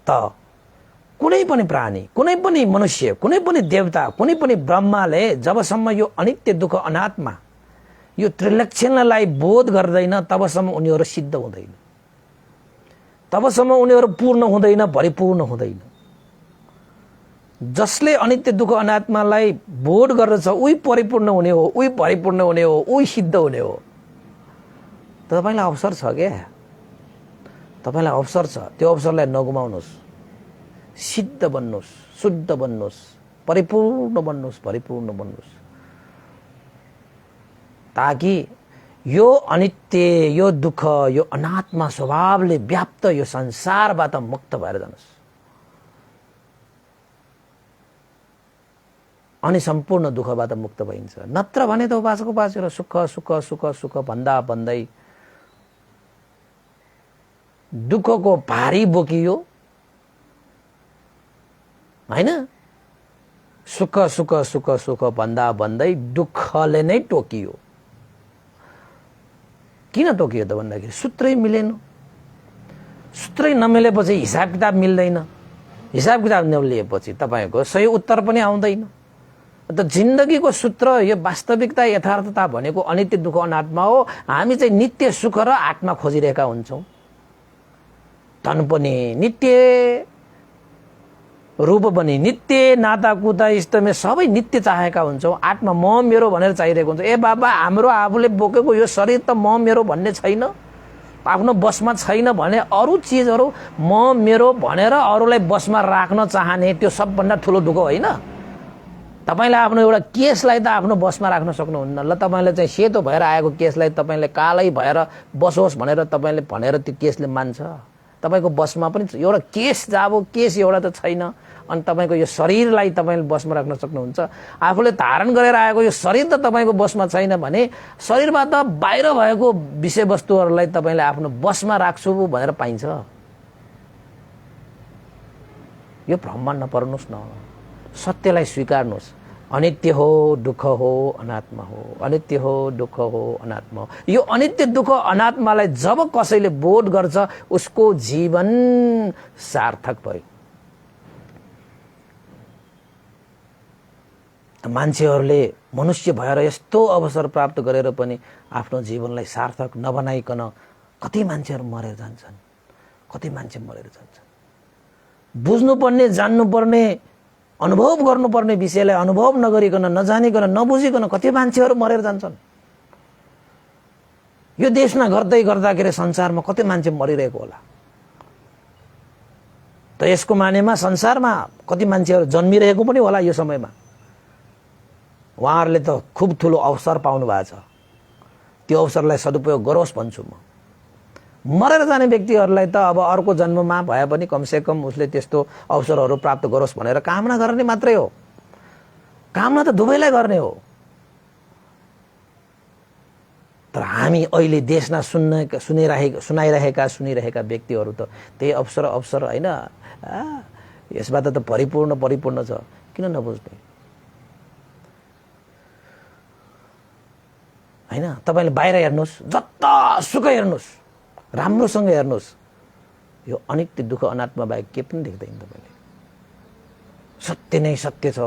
त कुनै पनि प्राणी, कुनै पनि मनुष्य, कुनै पनि देवता, कुनै पनि ब्रह्माले जबसम्म यो अनित्य दुःख अनात्मा यो त्रिलक्षणलाई बोध गर्दैन तबसम्म उनीहरू सिद्ध हुँदैन, तबसम्म उनीहरू पूर्ण हुँदैन, परिपूर्ण हुँदैन। जसले अनित्य दुःख अनात्मालाई बोध गर्दछ उही परिपूर्ण हुने हो, उही परिपूर्ण हुने हो, उही सिद्ध हुने हो। तपाईलाई अवसर छ क्या, तपाईलाई अवसर छ। त्यो अवसरलाई नगुमाउनुहोस्। सिद्ध बन्नुहोस्, शुद्ध बन्नुहोस्, परिपूर्ण बन्नुहोस्, परिपूर्ण बन्नुहोस्, ताकि यो अनित्य, यो दुःख, यो अनात्मा स्वभावले व्याप्त यो संसारबाट मुक्त भएर जानुहोस्। अनि सम्पूर्ण दुःखबाट मुक्त भइन्छ। नत्र भने त उपासक सुख सुख सुख सुख भन्दा भन्दै दुःखको भारी बोकियो, हैन? सुख सुख सुख सुख भन्दा भन्दै दुःखले नै टोकियो। किन टोकियो त भन्दाखेरि सूत्रै मिलेन। सूत्रै नमिलेपछि हिसाब किताब मिल्दैन। हिसाब किताब नमिलेपछि तपाईको सही उत्तर पनि आउँदैन। त जिन्दगीको सूत्र, यो वास्तविकता, यथार्थता भनेको अनित्य दुःख अनात्मा हो। हामी चाहिँ नित्य सुख र आत्मा खोजिरहेका हुन्छौँ। धन पनि नित्य, रूप पनि नित्य, नाताकुता इष्टमे सबै नित्य चाहेका हुन्छौँ। आत्मा म मेरो भनेर चाहिरहेको हुन्छ। ए बाबा, हाम्रो आफूले बोकेको यो शरीर त म मेरो भन्ने छैन, आफ्नो बसमा छैन भने अरू चिजहरू म मेरो भनेर अरूलाई बसमा राख्न चाहने त्यो सबभन्दा ठुलो दुःख होइन? तपाईले आफ्नो एउटा केसलाई त आफ्नो बसमा राख्न सक्नुहुन्न। ल, तपाईले चाहिँ सेतो भएर आएको केसलाई तपाईले कालै भएर बसोस् भनेर तपाईले भनेर त्यो केसले मान्छ? तपाईको बसमा पनि एउटा केस जाबो, केस एउटा त छैन। अनि तपाईको यो शरीरलाई तपाईले बसमा राख्न सक्नुहुन्छ? आफूले धारण गरेर आएको यो शरीर त तपाईको बसमा छैन भने शरीरबाट बाहिर भएको विषयवस्तुहरूलाई तपाईले आफ्नो बसमा राख्छु भनेर पाइन्छ? यो भ्रममा नपर्नुहोस् न। सत्यलाई स्वीकार्नुहोस्। अनित्य हो, दुःख हो, अनात्मा हो। अनित्य हो, दुःख हो, अनात्मा हो। यो अनित्य दुःख अनात्मालाई जब कसैले बोध गर्छ उसको जीवन सार्थक भयो। मान्छेहरूले मनुष्य भएर यस्तो अवसर प्राप्त गरेर पनि आफ्नो जीवनलाई सार्थक नबनाइकन कति मान्छेहरू मरेर जान्छन्, कति मान्छे मरेर जान्छन्। बुझ्नुपर्ने, जान्नुपर्ने, अनुभव गर्नुपर्ने विषयलाई अनुभव नगरिकन, नजानिकन, नबुझिकन कति मान्छेहरू मरेर जान्छन्। यो देशमा गर्दै गर्दाखेरि संसारमा कति मान्छे मरिरहेको होला। त यसको मानेमा संसारमा कति मान्छेहरू जन्मिरहेको पनि होला यो समयमा। उहाँहरूले त खुब ठुलो अवसर पाउनु भएको छ, त्यो अवसरलाई सदुपयोग गरोस् भन्छु म। मरेर जाने व्यक्तिहरूलाई त अब अर्को जन्ममा भए पनि कमसेकम उसले त्यस्तो अवसरहरू प्राप्त गरोस् भनेर कामना गर्ने मात्रै हो। कामना त दुवैलाई गर्ने हो। तर हामी अहिले देशमा सुनाइरहेका व्यक्तिहरू त त्यही अवसर होइन, यसबाट त परिपूर्ण छ, किन नबुझ्ने होइन। तपाईँले बाहिर हेर्नुहोस्, जतासुकै हेर्नुहोस्, राम्रोसँग हेर्नुहोस्, यो अनित्य दुःख अनात्मा बाहेक के पनि देख्दैन तपाईँले। सत्य नै सत्य छ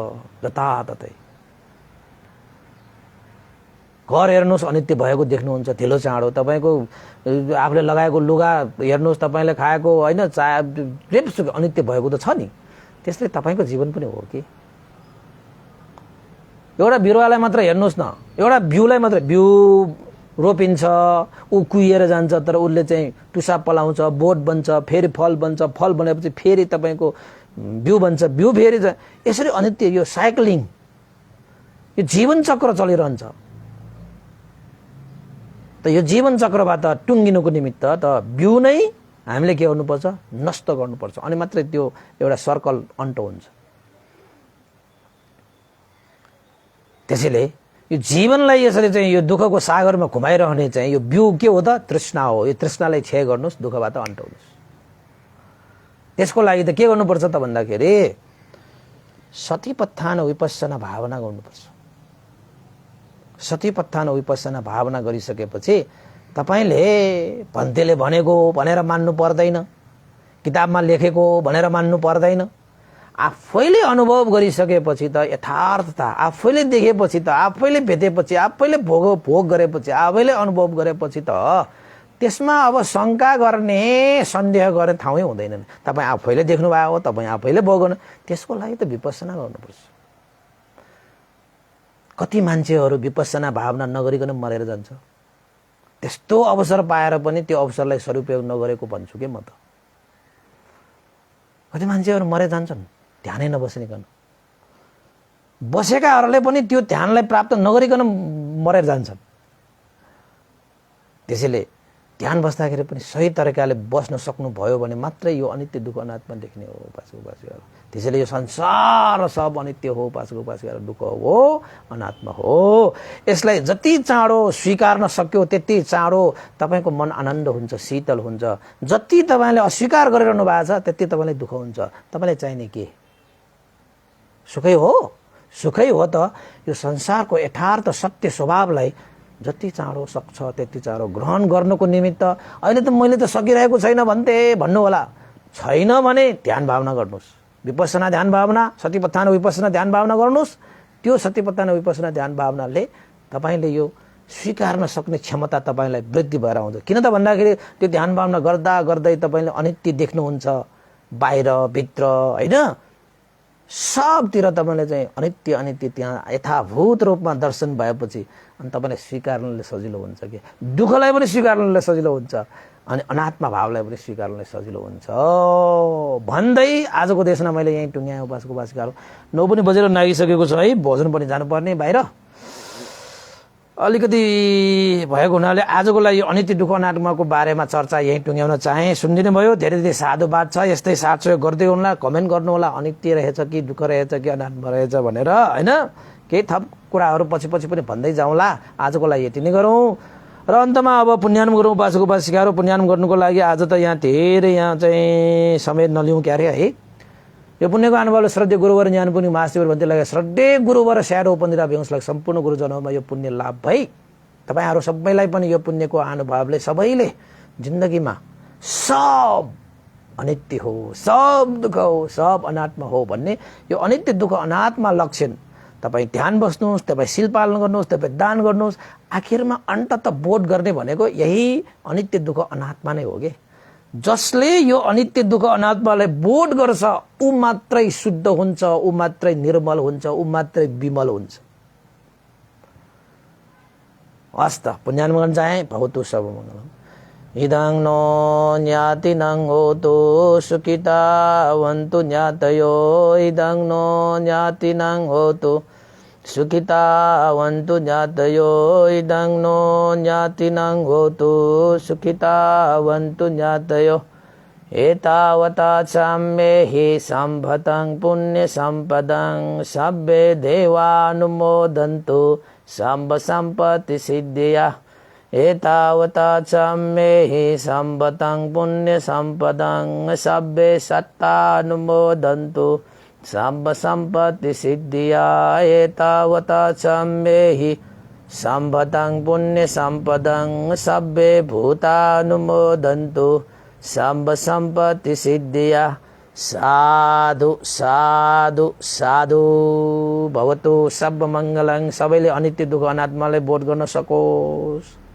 जताततै। घर हेर्नुहोस्, अनित्य भएको देख्नुहुन्छ, ढिलो चाँडो। तपाईँको आफूले लगाएको लुगा हेर्नुहोस्, तपाईँले खाएको होइन जेसुकै अनित्य भएको त छ नि। त्यसले तपाईँको जीवन पनि हो कि। एउटा बिरुवालाई मात्र हेर्नुहोस् न, एउटा बिउलाई मात्र, बिउ रोपिन्छ, ऊ कुहिएर जान्छ, तर उसले चाहिँ टुसा पलाउँछ, बोट बन्छ, फेरि फल बन्छ, फल बनेपछि फेरि तपाईँको बिउ बन्छ, बिउ फेरि यसरी अनित्य, यो साइक्लिङ, यो जीवन चक्र चलिरहन्छ। त यो जीवन चक्रबाट टुङ्गिनुको निमित्त त बिउ नै हामीले के गर्नुपर्छ, नष्ट गर्नुपर्छ, अनि मात्रै त्यो एउटा सर्कल अन्त हुन्छ। त्यसैले यो जीवनलाई यसरी चाहिँ यो दुःखको सागरमा घुमाइरहने चाहिँ यो बिउ के हो त, तृष्णा हो। यो तृष्णालाई क्षय गर्नुहोस्, दुःखबाट अन्टाउनुहोस्। त्यसको लागि त के गर्नुपर्छ त भन्दाखेरि सतिपत्थान विपස්සना भावना गर्नुपर्छ। सतिपत्थान विपස්සना भावना गरिसकेपछि तपाईँले भन्तेले भनेको भनेर मान्नु पर्दैन, किताबमा लेखेको भनेर मान्नु पर्दैन। आफैले अनुभव गरिसकेपछि त यथार्थता आफैले देखेपछि त, आफैले भेटेपछि, आफैले भोग गरेपछि, आफैले अनुभव गरेपछि त त्यसमा अब शङ्का गर्ने, सन्देह गर्ने ठाउँै हुँदैन। तपाईँ आफैले देख्नुभएको हो, तपाईँ आफैले भोग गर्नु, त्यसको लागि त विपස්සना गर्नुपर्छ। कति मान्छेहरू विपස්සना भावना नगरिकन मरेर जान्छ। त्यस्तो अवसर पाएर पनि त्यो अवसरलाई सदुपयोग नगरेको भन्छु के म त। कति मान्छेहरू मरेर जान्छन् ध्यानै नबस्निकन। बसेकाहरूले पनि त्यो ध्यानलाई प्राप्त नगरिकन मरेर जान्छन्। त्यसैले ध्यान बस्दाखेरि पनि सही तरिकाले बस्न सक्नुभयो भने मात्रै यो अनित्य दुःख अनात्मा देख्ने हो उपासक। त्यसैले यो संसार सब अनित्य हो, उपासक दुःख हो, अनात्मा हो। यसलाई जति चाँडो स्वीकार्न सक्यो त्यति चाँडो तपाईँको मन आनन्द हुन्छ, शीतल हुन्छ। जति तपाईँले अस्वीकार गरिरहनु भएको छ त्यति तपाईँलाई दुःख हुन्छ। तपाईँलाई चाहिने के? सुखै हो, सुखै हो त यो संसारको यथार्थ सत्य स्वभावलाई जति चाँडो सक्छ त्यति चाँडो ग्रहण गर्नुको निमित्त। अहिले त मैले त सकिरहेको छैन भन्नु होला। छैन भने ध्यान भावना गर्नुहोस्, विपස්සना ध्यान भावना, सतिपत्थान विपස්සना ध्यान भावना गर्नुहोस्। त्यो सतिपत्थान विपස්සना ध्यान भावनाले तपाईँले यो स्वीकार्न सक्ने क्षमता तपाईँलाई वृद्धि भएर आउँछ। किन त भन्दाखेरि त्यो ध्यान भावना गर्दा गर्दै तपाईँले अनित्य देख्नुहुन्छ, बाहिर भित्र होइन सबतिर तपाईँले चाहिँ अनित्य अनित्य त्यहाँ यथाभूत रूपमा दर्शन भएपछि अनि तपाईँलाई स्वीकार्नले सजिलो हुन्छ कि दुःखलाई पनि स्वीकार्नले सजिलो हुन्छ, अनि अनात्मा भावलाई पनि स्वीकार्नले सजिलो हुन्छ भन्दै आजको देशमा मैले यहीँ टुङ्ग्याएँ। उपासकहरू 9 पनि बजेर नागिसकेको छ है, भोजन पनि जानुपर्ने बाहिर अलिकति भएको हुनाले आजको लागि अनित्य दुःख अनात्माको बारेमा चर्चा यहीँ टुङ्ग्याउन चाहेँ। सुनिदिनु भयो, धेरै धेरै साधुवाद छ। यस्तै साथ सहयोग गर्दै हुनुहोला, कमेन्ट गर्नु होला, अनित्य रहेछ कि दुःख रहेछ कि अनात्मा रहेछ भनेर होइन। केही थप कुराहरू पछि पनि भन्दै जाउँला। आजको लागि यति नै गरौँ र अन्तमा अब पुण्यानुम गरौँ। उपासकहरू पुण्यानुम गर्नुको लागि आज त यहाँ धेरै चाहिँ समय नलिउँ क्यारे है। यो पुण्यको अनुभवले श्रद्धेय गुरुवर ज्ञानपुण्य महाशिवर भन्दै लगे श्रद्धेय गुरुवर स्याडो पन्दिरा बेहोसलाई सम्पूर्ण गुरुजनहरूमा यो पुण्य लाभ भई तपाईँहरू सबैलाई पनि यो पुण्यको अनुभवले सबैले जिन्दगीमा सब अनित्य हो, सब दुःख हो, सब अनात्मा हो भन्ने यो अनित्य दुःख अनात्मा लक्षण तपाईँ ध्यान बस्नुहोस्, तपाईँ शील पालन गर्नुहोस्, तपाईँ दान गर्नुहोस्। आखिरमा अन्ततः बोध गर्ने भनेको यही अनित्य दुःख अनात्मा नै हो कि। जसले यो अनित्य दुःख अनात्मालाई बोध गर्छ ऊ मात्रै शुद्ध हुन्छ, ऊ मात्रै निर्मल हुन्छ, ऊ मात्रै विमल हुन्छ। हस् त, पुण्यानुमोदन चाहे भवतु सर्वमङ्गलम्। इदं नो ज्ञातिनं होतु सुखितावन्तु ज्ञातयो। इदं नो ज्ञातिनं होतु सुखितावन्तु ज्ञातयो। इदं नो ज्ञातिनं होतु सुखितावन्तु ज्ञातयो। एतावता चाम्येहि सम्भतं पुण्यसम्पदं सब्बे देवानुमोदन्तु सम्ब सम्पत्तिसिद्धिया। एतावता चाम्येहि सम्भतं पुण्यसम्पदं सब्बे सत्तानुमोदन्तु सम्ब सम्पत्तिसिद्धिया। एतावता चाम्येहि सम्भतं पुण्यसम्पदं सब्बे भूतानुमोदन्तु सम्ब सम्पत्तिसिद्धिया। साधु साधु साधु भवतु सर्वमङ्गलं। सबैले अनित्य दुःख अनात्मालाई बोध गर्न सकोस्।